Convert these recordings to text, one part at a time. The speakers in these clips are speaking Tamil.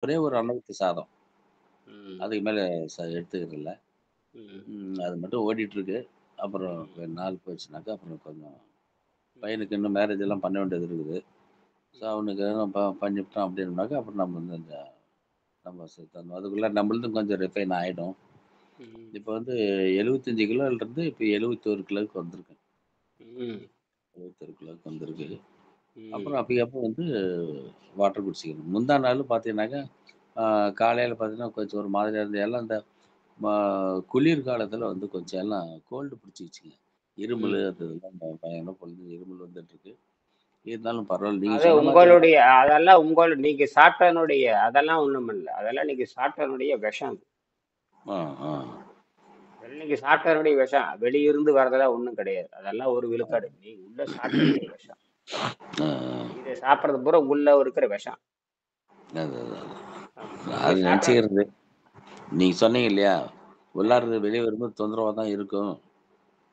ஒரே ஒரு அளவுக்கு சாதம். ம். அதுக்கு மேல எடுத்துக்கிறது இல்ல. ம். அது மட்டும் ஓடிட்டுருக்கு. அப்புறம் ம். நாள் போச்சுனாக்கா, அப்புறம் கொஞ்சம் ம். பையனுக்கு இன்னும் மேரேஜ் எல்லாம் பண்ண வேண்டியது இருக்குது. ஸோ ம். அவனுக்கு பண்ணிவிட்டோம் அப்படின்னாக்கா, அப்புறம் நம்ம வந்து நம்ம அதுக்குள்ள நம்மளதும் கொஞ்சம் ரிஃபைன் ஆயிடும். ம். இப்ப வந்து 75 கிலோலருந்து இப்ப 71 கிலோவுக்கு வந்திருக்கேன். ம். 71 கிலோவுக்கு வந்திருக்கு. ம். அப்புறம் அப்பக்கப்போ வந்து வாட்டர் குடிச்சிக்கணும். முந்தா நாள் பார்த்தீங்கன்னாக்கா, ஆ காலையில பார்த்தீங்கன்னா, கொஞ்சம் ஒரு மாதிரியா இருந்தது. எல்லாம் இந்த ம குளிர் காலத்தில வந்து கொஞ்சம் எல்லாம் கோல்டு பிடிச்சிக்கிச்சுங்க. இருமலு ம். அது இதெல்லாம் பயங்கரமா பொழுது இருமல் வந்துட்டுருக்கு. இருந்தாலும் பரவால்ல. நீங்க அது சொன்ன மாரி உங்களுடைய அதெல்லாம் நீங்க சாப்பிட்டதனுடைய அதெல்லாம் ஒண்ணும் இல்ல. அதெல்லாம் நீங்க சாப்பிட்டதனுடைய விஷம். ஆ, ஆ. அதெல்லாம் நீங்க சாப்பிட்டதனுடைய விஷம். வெளியிருந்து வர்றதெல்லாம் ஒண்ணும் கிடையாது. அதெல்லாம் ஒரு விழுக்காடு. நீங்க உள்ள சாப்பிட்டதனுடைய விஷம். ஆ, இத சாப்பிடுறது பூரா உள்ள இருக்கிற விஷம். அதான். ஆமா. நீங்க அது சாப்பிட நெனச்சுக்கிறது. நீங்க சொன்னீங்க இல்லையா? அ உள்ளார வெளிய வரும்போது தொந்தரவா தான் இருக்கும்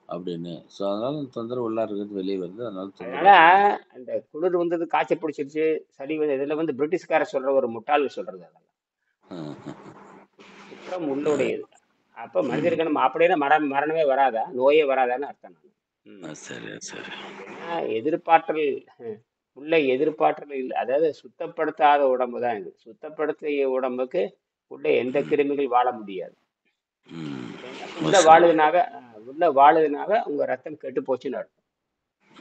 அப்படின்னு. ஸோ, அதனால அந்த தொந்தரவு உள்ளார இருக்கிறது வெளிய வருது. அதனால அதனால தொந்தரவா இருக்குது. அந்த குளிர் வந்தது, காய்ச்சல் பிடிச்சிருச்சு, சளி வந்து இதுல வந்து பிரிட்டிஷ்காரர் சொல்ற ஒரு முட்டாள் சொல்றது அதெல்லாம். அ, குற்றம் உள்ளுடையது. அப்ப ம். மனிதருக்கு நம்ம அப்படின்னா மரணமே வராதா? நோயே வராதான்னு அர்த்தம் நானு. ம். சரி, சரி. அப்படின்னா எதிர்ப்பாற்றல் உள்ள எதிர்ப்பாற்றல் இல்ல. அதாவது சுத்தப்படுத்தாத உடம்பு தான் இது. சுத்தப்படுத்திய உடம்புக்கு உள்ள எந்த ம், கிருமிகள் வாழ முடியாது. ம். அப்ப ஓ! உள்ள சரி. வாழுதுனாக உள்ள வாழுதுனாக உங்க ரத்தம் கெட்டு போச்சுன்னு அர்த்தம்.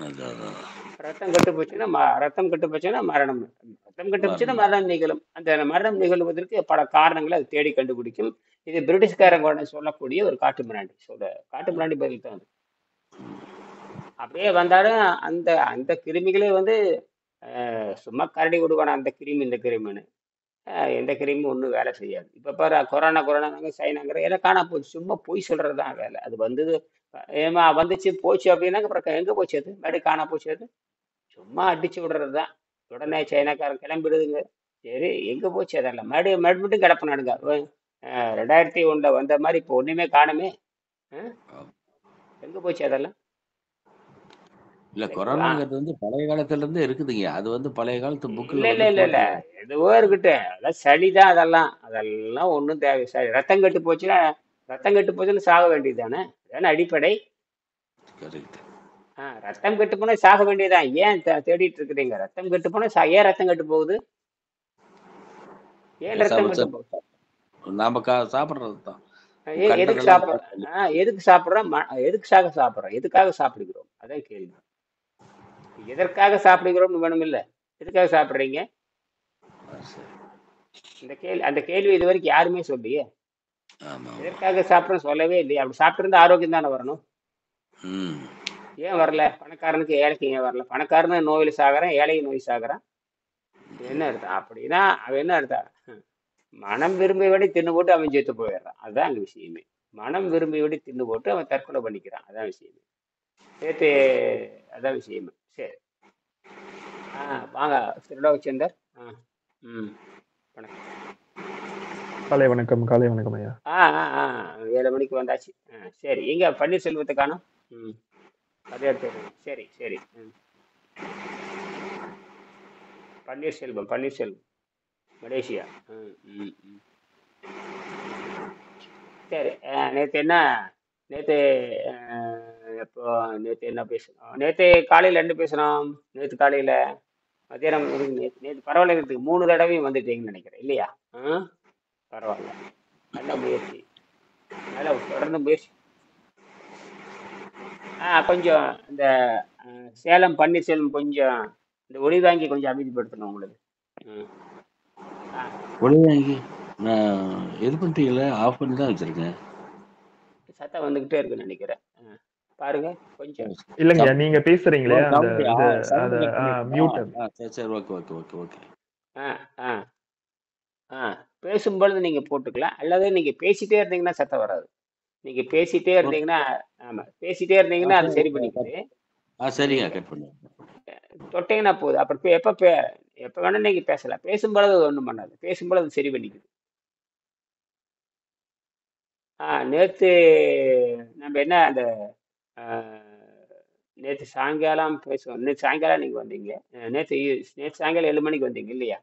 அதான். ரத்தம் கெட்டு போச்சுன்னா மரணம். ரத்தம் கெட்டு போச்சுன்னா மரணம். மரணம் நிகழும். அந்த மரணம் நிகழ்வதற்கு பல காரணங்களை அது தேடி கண்டுபிடிக்கும். இது பிரிட்டிஷ்காரங்க சொல்லக்கூடிய ஒரு காட்டு மிராண்டி. காட்டு மிராண்டி பதில் தான் அது. அப்படியே வந்தாலும் அந்த அந்த கிருமிகளே வந்து சும்மா கரடி விடுவான அந்த கிருமி இந்த கிருமின்னு. எந்த கிருமியும் ஒன்றும் வேலை செய்யாது. இப்ப பாரு கொரோனாங்க சைனாங்கிற எல்லாம் காணாம போச்சு. சும்மா பொய் சொல்றது தான் வேலை. அது வந்தது ஏமா வந்துச்சு போச்சு அப்படின்னாக்க அப்புறம் எங்க போச்சு அது? மறுபடியும் காணாம போச்சு அது. சும்மா அடிச்சு விடுறது தான். உடனே சைனாக்காரன் கிளம்பிடுதுங்க. சரி எங்க போச்சு அதெல்லாம்? மறுபடியும் கிளப்பினானுங்க. 2001ல வந்த மாதிரி இப்போ ஒண்ணுமே காணுமே. அஹ், எங்க போச்சு அதெல்லாம்? இல்ல எனக்கு கொரோனாங்கிறது வந்து பழைய காலத்துல இருந்தே இருக்குதுங்க. அது வந்து பழைய காலத்து இல்ல புக்ல இல்ல வந்து இல்ல இல்ல போட்டிருக்கு. எதுவோ இருக்கட்டும். அதெல்லாம் சளிதான் அதெல்லாம். அதெல்லாம் ஒண்ணும் தேவை சரி ரத்தம் கெட்டு போச்சுன்னு சாக வேண்டியது தானே? அதானே அடிப்படை. கரெக்ட். ரத்தம் கெட்டு போனா சாக வேண்டியதுதான். ஏன் தேடிட்டு இருக்கிறீங்க? ரத்தம் கெட்டு போனா ஏன் ரத்தம் கெட்டு போகுது? ஏன் ரத்தம் பேசாம கெட்டு போகுது? நாம சாப்பிடுறது தான். எதுக்கு கண்டதெல்லாம் சாப்பிடுறோம்? சாப்பிடல. எதுக்கு சாப்பிடுறோம்? எதுக்காக சாப்பிடுறோம்? எதுக்காக சாப்பிடுகிறோம்? அதான் கேள்வி. எதற்காக சாப்பிடுகிறோம்னு வேணும் இல்ல? எதுக்காக சாப்பிடுறீங்க? சரி. அந்த கேள்வி இது வரைக்கும் யாருமே சொல்லியே. ஆமா, ஆமா. எதற்காக சாப்பிடுறோம் சொல்லவே இல்லையே. அப்படி சாப்பிட்டிருந்தா ஆரோக்கியம் தானே வரணும். ம். ஏன் வரல? பணக்காரனுக்கு ஏழைக்கு ஏன் வரல? பணக்காரனும் நோயில சாகுறான், ஏழையும் நோய் சாகுறான். என்ன அர்த்தம்? அப்படின்னா அவன் என்ன அர்த்தம்? மனம் விரும்பியபடி தின்னு போட்டு அவன் செத்து போயிடுறான். அதுதான் அங்க விஷயமே. மனம் விரும்பியபடி தின்னு போட்டு அவன் தற்கொலை பண்ணிக்கிறான். அதான் விஷயமே. நேத்து அதான் விஷயமே. சரி. வாங்க திருடோச்சந்தர். ம். வணக்கம். காலை வணக்கம், காலை வணக்கம் ஐயா. ஆ ஆ ஆ 7 மணிக்கு வந்தாச்சு. சரி. எங்க பன்னீர்செல்வத்தை காணோம்? ம். பள்ளியார் சரி சரி. பன்னீர்செல்வம் மலேசியா. ம் ம் ம். சரி. நேத்து என்ன நேத்து எப்போ நேத்து என்ன பேசணும்? நேத்து காலையில என்ன பேசணும்? நேத்து காலையில மத்தியானம் நேத்து நேத்து பரவாயில்ல, நேத்து 3 தடவையும் வந்துட்டீங்கன்னு நினைக்கிறேன் இல்லையா? ம். பரவாயில்ல. நல்ல முயற்சி. தொடர்ந்து முயற்சி. கொஞ்சம் இந்த சேலம் பன்னீர்செல்வம் கொஞ்சம் இந்த ஒளி வாங்கி கொஞ்சம் அமைதிப்படுத்தணும் உங்களுக்கு. ம். ஆ, ஒளிவாங்கி நான் இது பண்ணிட்டீங்களா? ஆஃப் பண்ணி தான் வச்சிருக்கேன். சத்தம் வந்துகிட்டே இருக்குன்னு நினைக்கிறேன். பாருங்க கொஞ்சம். இல்லைங்கய்யா, சவுண்ட் நீங்க பேசுறீங்களே அந்த சவுண்ட் இது சவுண்ட் அத கட் பண்ணிட்டீங்களா? மியூட். சரி, சரி. Okay, okay, okay, okay. ஆ ஆ ஆ பேசும்பொழுது நீங்க போட்டுக்கலாம், அல்லது நீங்க பேசிட்டே இருந்தீங்கன்னா சத்தம் வராது. நீங்க பேசிட்டே ஓகே. இருந்தீங்கன்னா, ஆமா பேசிட்டே இருந்தீங்கன்னா அது சரி, சரி ஓகே. பண்ணிக்குது. சரிங்க. நீங்க கட் பண்ணுங்க. தொட்டீங்கன்னா போதும். அப்புறம் எப்ப வேணா நீங்க பேசலாம். பேசும்பொழுது அது ஒண்ணும் பண்ணாது. பேசும்பொழுது அது சரி பண்ணிக்குது. நேத்து நம்ம என்ன அந்த ஆ, நேத்து சாயங்காலம் பேசுவோம். நேத்து சாயங்காலம் நீங்க வந்தீங்க. நேத்து நேத்து சாயங்காலம் 7 மணிக்கு வந்தீங்க இல்லையா?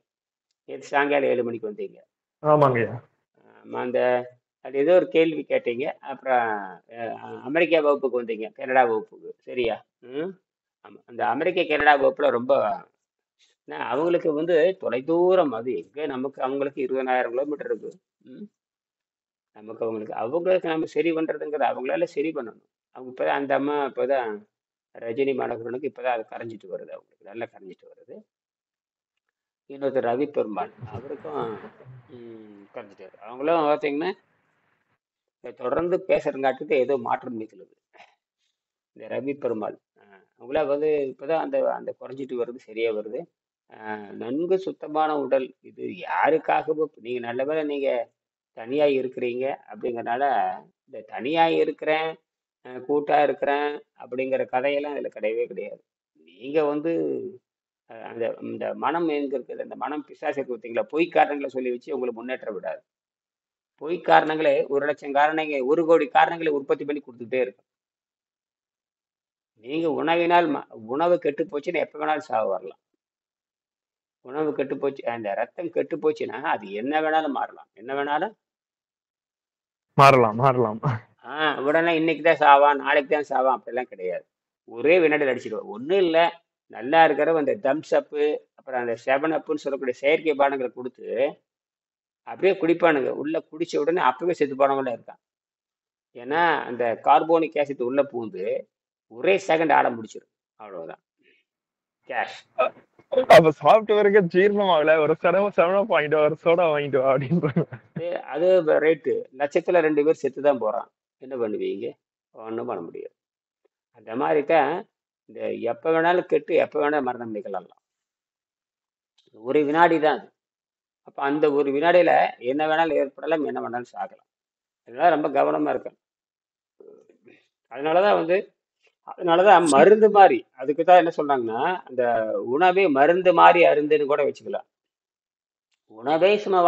நேற்று சாயங்காலம் 7 மணிக்கு வந்தீங்க. ஆமாங்கய்யா. அந்த அது ஏதோ ஒரு கேள்வி கேட்டீங்க. அப்புறம் அமெரிக்கா வகுப்புக்கு வந்தீங்க, கனடா வகுப்புக்கு. சரியா? ம். ஆமா. அந்த அமெரிக்கா கனடா வகுப்புல ரொம்ப அவங்களுக்கு வந்து தொலைதூரம். அது எங்க நமக்கு அவங்களுக்கு 20,000 கிலோமீட்டர் இருக்கு. ம். நமக்கு அவங்களுக்கு நம்ம சரி பண்றதுங்கிறது அவங்களால சரி பண்ணணும். அவங்க இப்பதான் அந்த அம்மா இப்பதான் ரஜினி மனோகரனுக்கு இப்பதான் அது கரைஞ்சிட்டு வருது, அவங்களுக்கு நல்லா கரைஞ்சிட்டு வருது. இன்னொருத்தர் ரவி பெருமாள், அவருக்கும் கரைஞ்சிட்டு வருது. அவங்களும் பார்த்தீங்கன்னா தொடர்ந்து பேசுறங்காட்டுக்கு ஏதோ மாற்றம் நிகழுது. இந்த ரவி பெருமாள் அவங்கள வந்து இப்பதான் அந்த அந்த குறைஞ்சிட்டு வருது, சரியா வருது. நன்கு சுத்தமான உடல் இது யாருக்காகவும் நீங்க நல்ல வேளை நீங்க தனியா இருக்கிறீங்க அப்படிங்கறனால இந்த தனியா இருக்கிறேன் கூட்டா இருக்கிறேன் அப்படிங்கிற கதையெல்லாம் இதுல கிடையவே கிடையாது. நீங்க வந்து அந்த இந்த மனம் எங்க இருக்குது, அந்த மனம் பிசாசு இருக்கு பார்த்தீங்களா, பொய் காரணங்களை சொல்லி வச்சு உங்களை முன்னேற்ற விடாது. பொய் காரணங்களே 1,00,000 காரணங்கள் 1,00,00,000 காரணங்களை உற்பத்தி பண்ணி கொடுத்துட்டே இருக்கு. நீங்க உணவினால் உணவு கெட்டு போச்சுன்னா எப்ப வேணாலும் சாவு வரலாம். உணவு கெட்டு போச்சு, அந்த ரத்தம் கெட்டு போச்சுன்னா அது என்ன வேணாலும் மாறலாம், என்ன வேணாலும் மாறலாம். உடனே இன்னைக்கு தான் சாவான் நாளைக்கு தான் சாவான் அப்படிலாம் கிடையாது. ஒரே வினாடியில் அடிச்சிடுவோம். ஒன்றும் இல்லை, நல்லா இருக்கிற அந்த தம்ஸ் அப்பு அப்புறம் அந்த 7 அப்புன்னு சொல்லக்கூடிய செயற்கை பானங்களை கொடுத்து அப்படியே குடிப்பானுங்க. உள்ள குடிச்ச உடனே அப்பவே செத்து போனவங்கள இருக்கான். ஏன்னா அந்த கார்போனிக் ஆசிட் உள்ள பூந்து ஒரே செகண்ட் ஆட முடிச்சிடும். அவ்வளவுதான் கேஷ். அப்ப சாப்பிட்டு வரைக்கும் ஜீரணம் ஆகல, ஒரு 7 வாங்கிட்டு ஒரு சோடா வாங்கிட்டு வா அப்படின்றாங்க. அது ரேட்டு லட்சத்துல 2 பேர் செத்து தான் போறான். என்ன பண்ணுவீங்க? ஒன்றும் பண்ண முடியாது. அந்த மாதிரி தான் இந்த எப்ப வேணாலும் கெட்டு எப்ப வேணாலும் மரணம் நிகழலாம். ஒரு வினாடி தான் அது. அப்ப அந்த ஒரு வினாடியில என்ன வேணாலும் ஏற்படலாம், என்ன வேணாலும் சாகலாம். அதனால ரொம்ப கவனமா இருக்கணும். அதனாலதான் மருந்து மாதிரி, அதுக்கு தான் என்ன சொல்றாங்கன்னா அந்த உணவே மருந்து மாதிரி அருந்துன்னு கூட வச்சுக்கலாம். உணவே சும்மா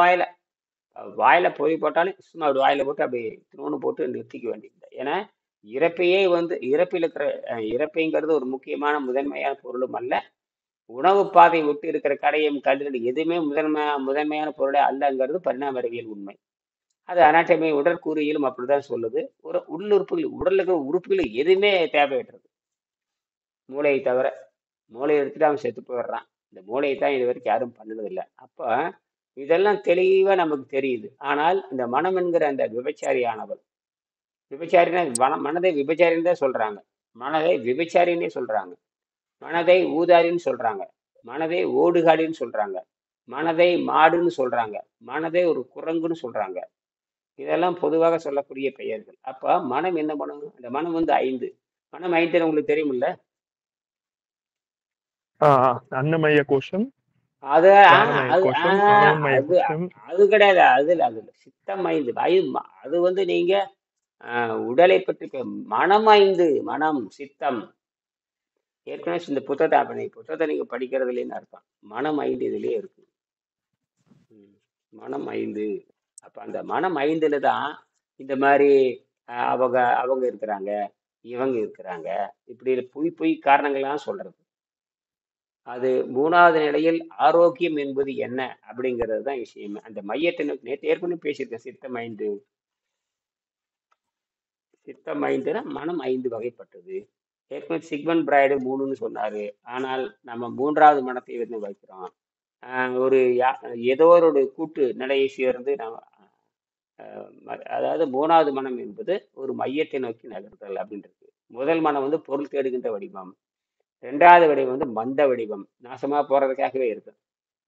வாயில பொறி போட்டாலும் சும்மா அப்படி வாயில போட்டு அப்படி திருவண்ணு போட்டு நிறுத்திக்க வேண்டியது. ஏன்னா இறப்பையே வந்து இறப்பில் இருக்கிற இறப்பைங்கிறது ஒரு முக்கியமான முதன்மையான பொருளும் அல்ல. உணவு பாதை விட்டு இருக்கிற கடையும் கல்வி எதுவுமே முதன்மையான பொருளே அல்லங்கிறது பரிணாம அறிவியல் உண்மை. அது அனாட்டமி உடற்கூறியலும் அப்படிதான் சொல்லுது. ஒரு உள்ளுறுப்புகள் உடல்ல இருக்கிற உறுப்புகள் எதுவுமே தேவையற்றது, மூளையை தவிர. மூளையை எடுத்துட்டு அவன் செத்து போயிடுறான். இந்த மூளையை தான் இது வரைக்கும் யாரும் பண்ணதில்லை. அப்ப இதெல்லாம் தெளிவா நமக்கு தெரியுது. ஆனால் இந்த மனம் என்கிற அந்த விபச்சாரியானவள், விபச்சாரினா மனதை விபச்சாரின்னு தான் சொல்றாங்க, மனதை விபச்சாரின்னே சொல்றாங்க, மனதை ஊதாரின்னு சொல்றாங்க, மனதை ஓடுகாடின்னு சொல்றாங்க, மனதை மாடுன்னு சொல்றாங்க, மனதை ஒரு குரங்குன்னு சொல்றாங்க. இதெல்லாம் பொதுவாக சொல்லக்கூடிய பெயர்கள். அப்ப மனம் என்ன பண்ணும்? அந்த மனம் வந்து 5. மனம் 5 உங்களுக்கு தெரியுமில்ல? அன்னமய கோஷம், அது பிராணமய கோஷம், மனோன்மய கோஷம். அது கிடையாது. அதுல சித்தம் 5. அது வந்து நீங்க உடலை பற்றி மனம் 5, மனம் சித்தம். ஏற்கனவே இந்த புத்தகத்தை நீங்க படிக்கிறது இல்லைன்னு அர்த்தம். மனம் 5 இதுலயே இருக்கு. மனம் 5. அப்ப அந்த மனம் 5ல தான் இந்த மாதிரி அவங்க இருக்கிறாங்க, இவங்க இருக்கிறாங்க, இப்படி பொய் காரணங்கள்லாம் சொல்றது. அது 3வது நிலையில் ஆரோக்கியம் என்பது என்ன அப்படிங்கிறது தான் விஷயம். அந்த மையத்தை நேற்று ஏற்கனவே பேசியிருக்கேன். சித்தம் 5னா மனம் 5 வகைப்பட்டது. ஏற்கனவே சிக்மண்ட் பிராய்டு 3ன்னு சொன்னாரு. ஆனால் நம்ம 3வது மனத்தை வந்து வைக்கிறோம். ஒரு ஏதோ ஒரு கூட்டு நிலையை சேர்ந்து அதாவது 3வது மனம் என்பது ஒரு மையத்தை நோக்கி நகர்த்தல் அப்படின்றது. முதல் மனம் வந்து பொருள் தேடுகின்ற வடிவம். 2வது வடிவம் வந்து மந்த வடிவம், நாசமா போறதுக்காகவே இருக்கு.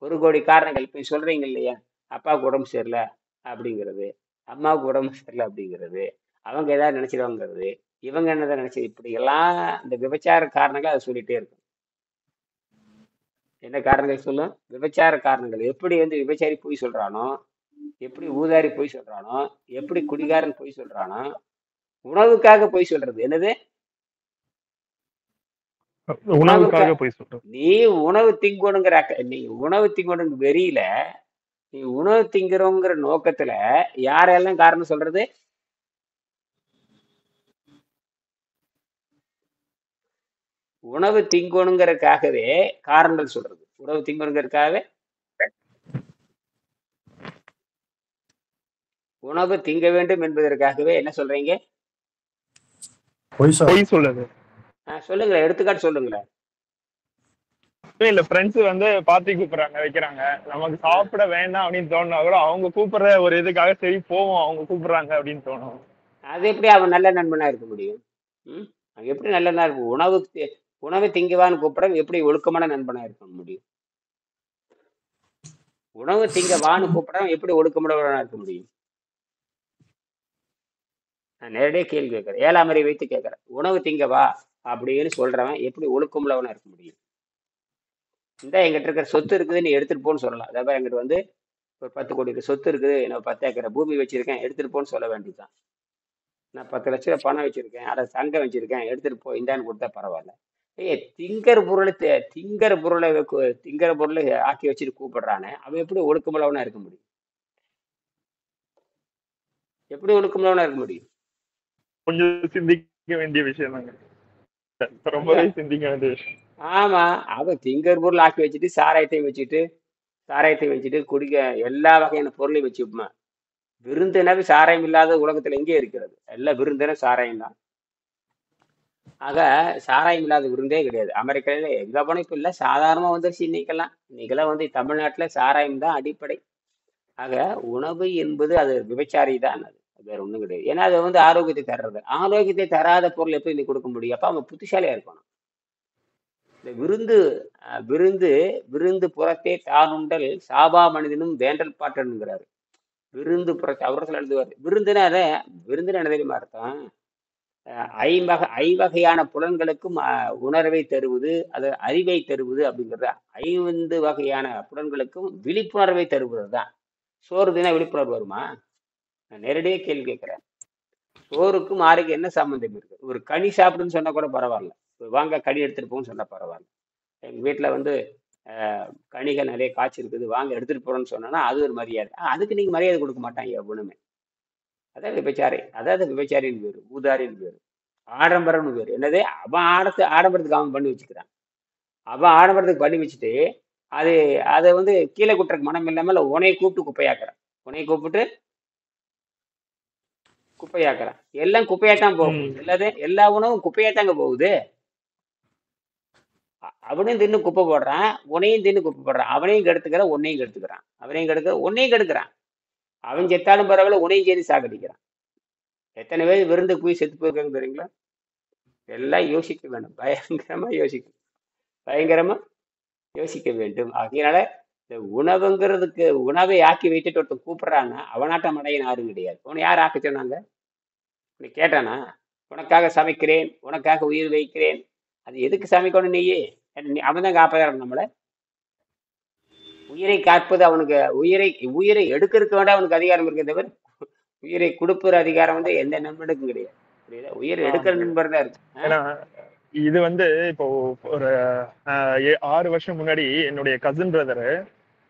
1,00,00,000 காரணங்கள். இப்ப சொல்றீங்க இல்லையா, அப்பாவுக்கு உடம்பு சரியில்லை அப்படிங்கிறது, அம்மாவுக்கு உடம்பு சரியில்லை அப்படிங்கிறது, அவங்க ஏதாவது நினைச்சிடுவாங்கிறது, இவங்க என்னதான் நினைச்சு, இப்படி எல்லாம் இந்த விபச்சார காரணங்கள் அதை சொல்லிட்டே இருக்கும். என்ன காரணங்கள் சொல்லும்? விபச்சார காரணங்கள். எப்படி வந்து விபச்சாரி பொய் சொல்றானோ, எப்படி ஊதாரி பொய் சொல்றானோ, எப்படி குடிகாரன் பொய் சொல்றானோ, உணவுக்காக பொய் சொல்றது என்னது? உணவுக்காக பொய் சொல்றது. நீ உணவு திங்கணுங்கிற நீ உணவு திங்கணுங்க வெறியில, நீ உணவு திங்கிறோங்கிற நோக்கத்துல யாரெல்லாம் காரணம் சொல்றது? உணவு திங்கணுங்கிறதுக்காகவே காரணங்கள் சொல்றது. உணவு திங்கணுங்கிறதுக்காகவே உணவு திங்க வேண்டும் என்பதற்காகவே என்ன சொல்றீங்க? பொய் சார். பொய் சொல்லுது. சொல்லுங்களேன், எடுத்துக்காட்டு சொல்லுங்களேன். இல்ல ஃப்ரெண்ட்ஸ் வந்து பார்ட்டி கூப்பிடுறாங்க, வைக்கிறாங்க. நமக்கு ஆ, சாப்பிட வேண்டாம் அப்படின்னு தோணுனா கூட அவங்க கூப்பிடுற ஒரு இதுக்காக சரி போவோம், அவங்க கூப்பிடுறாங்க அப்படின்னு தோணும். அது எப்படி அவன் நல்ல நண்பனா இருக்க முடியும்? ம் அவன் எப்படி நல்ல நண்பன்? உணவு திங்கவான்னு கூப்பிடுறவன் எப்படி ஒழுக்கமான நண்பனா இருக்க முடியும்? உணவு திங்க வான்னு கூப்பிடுறவன் எப்படி ஒழுக்கமுடையவனா இருக்க முடியும்? நான் நேரடியாக கேள்வி கேட்கறேன், ஏழாம் அறிவை வைத்து கேட்கறேன். உணவு திங்க வா அப்படின்னு சொல்றவன் எப்படி ஒழுக்கமுள்ளவனா இருக்க முடியும்? இந்த எங்கிட்ட இருக்கிற சொத்து இருக்குது, நீ எடுத்துட்டு போன்னு சொல்லலாம். அதாவது எங்கிட்ட வந்து ஒரு 10 கோடி சொத்து இருக்குது, நான் 10 ஏக்கர் பூமி வச்சிருக்கேன், எடுத்துட்டு போன்னு சொல்ல வேண்டியதுதான். நான் 10 லட்ச ரூபாய் பணம் வச்சிருக்கேன், அதை தங்கம் வச்சிருக்கேன், எடுத்துட்டு போ இந்தான்னு கொடுத்தா பரவாயில்ல. திங்கிற பொருளை ஆக்கி வச்சுட்டு கூப்பிடுறானே, அவன் எப்படி ஒழுக்கமுள்ளவனா இருக்க முடியும்? எப்படி ஒழுக்கமுள்ளவனா இருக்க முடியும்? கொஞ்சம் சிந்திக்க வேண்டிய விஷயம் தாங்க, ரொம்பவே அதான். சிந்திக்க வேண்டிய விஷயம். ஆமா, அவன் திங்கர் பொருள் ஆக்கி வச்சுட்டு சாராயத்தையும் வச்சுட்டு குடிக்க எல்லா வகையான பொருளையும் வச்சுப்போம். விருந்தினவே சாராயம் இல்லாத உலகத்துல எங்கே இருக்கிறது? எல்லாம் விருந்தின சாராயம் தான். ஆக சாராயம் இல்லாத விருந்தே கிடையாது. அமெரிக்கால எங்க போனா இப்ப இல்ல, சாதாரணமா வந்துருச்சு. இன்னைக்கெல்லாம் வந்து தமிழ்நாட்டுல சாராயம் தான் அடிப்படை. ஆக உணவு என்பது அது விபச்சாரி தான். அது வேற ஒண்ணும் கிடையாது. ஏன்னா அது வந்து ஆரோக்கியத்தை தராத பொருள் எப்படி நீ கொடுக்க முடியும்? அப்ப அவன் புத்திசாலியா இருக்கணும். இந்த விருந்து விருந்து விருந்து புறத்தே தானுண்டல் சாபா மனிதனும் வேண்டல் பாட்டனுங்கிறாரு. விருந்து புறத்தை அவர் எழுதுவார். விருந்துனா என்ன தெரியுமா அர்த்தம்? ஐவகையான புலன்களுக்கும் உணர்வை தருவது, அது அறிவை தருவது அப்படிங்கிறது. 5 வகையான புலன்களுக்கும் விழிப்புணர்வை தருவது தான். சோறு தினா விழிப்புணர்வு வருமா? நான் நேரடியாக கேள்வி கேட்கிறேன். சோறுக்கும் ஆறுக்கு என்ன சம்பந்தம் இருக்கு? ஒரு கனி சாப்பிடுன்னு சொன்னா கூட பரவாயில்ல, வாங்க கனி எடுத்துட்டு போன்னு சொன்னா பரவாயில்ல. எங்க வீட்டுல வந்து கனிகள் நிறைய காய்ச்சி இருக்குது, வாங்க எடுத்துட்டு போறோம்னு சொன்னா அது ஒரு மரியாதை. அதுக்கு நீங்க மரியாதை கொடுக்க மாட்டாங்க எவ்வளவுமே. அதாவது விபச்சாரின்னு பேரு, ஊதாரின்னு பேரு, ஆடம்பரம்னு பேரு. என்னது? அவன் ஆடம்பரத்துக்கு அவன் பண்ணி வச்சுக்கிறான். அவன் ஆடம்பரத்துக்கு பண்ணி வச்சுட்டு அது அதை வந்து கீழே குட்டுறக்கு மனம் இல்லாமல் உனையை கூப்பிட்டு குப்பையாக்குறான். எல்லாம் குப்பையாத்தான் போகும். எல்லா உணவும் குப்பையாத்தாங்க போகுது. அவனையும் தின்னு குப்பை போடுறான், உனையும் தின்னு குப்பை போடுறான். அவனையும் கெடுத்துக்கிறான், உன்னையும் கெடுக்கிறான். அவன் செத்தாலும் பரவாயில்ல, உனையும் சேர்த்து சாகடிக்கிறான். எத்தனை பேர் விருந்து போய் செத்து போயிருக்காங்க தெரியுங்களா? எல்லாம் யோசிக்க வேண்டும், பயங்கரமா யோசிக்க வேண்டும். அதனால இந்த உணவை ஆக்கி வைத்துட்டு ஒருத்தன் கூப்பிடுறான்னா அவனாட்டம் அடைய யாரும் கிடையாது. உன்னை யார் ஆக்க சொன்னாங்க? நீ கேட்டானா? உனக்காக சமைக்கிறேன், உனக்காக உயிர் வைக்கிறேன். அது எதுக்கு சமைக்கணும்? நீயே அவன் தான் காப்பாற்றான் நம்மளை. உயிரை காப்பது அவனுக்கு, உயிரை எடுக்கிறதுக்கு வேண்டாம் அவனுக்கு அதிகாரம் இருக்க தவிர உயிரை கொடுப்புற அதிகாரம் வந்து எந்த நண்பனுக்கும் கிடையாது. புரியுதா? உயிரை எடுக்கிற நண்பர் தான் இருக்கு. ஏன்னா இது வந்து இப்போ ஒரு 6 வருஷம் முன்னாடி என்னுடைய கசின் பிரதரு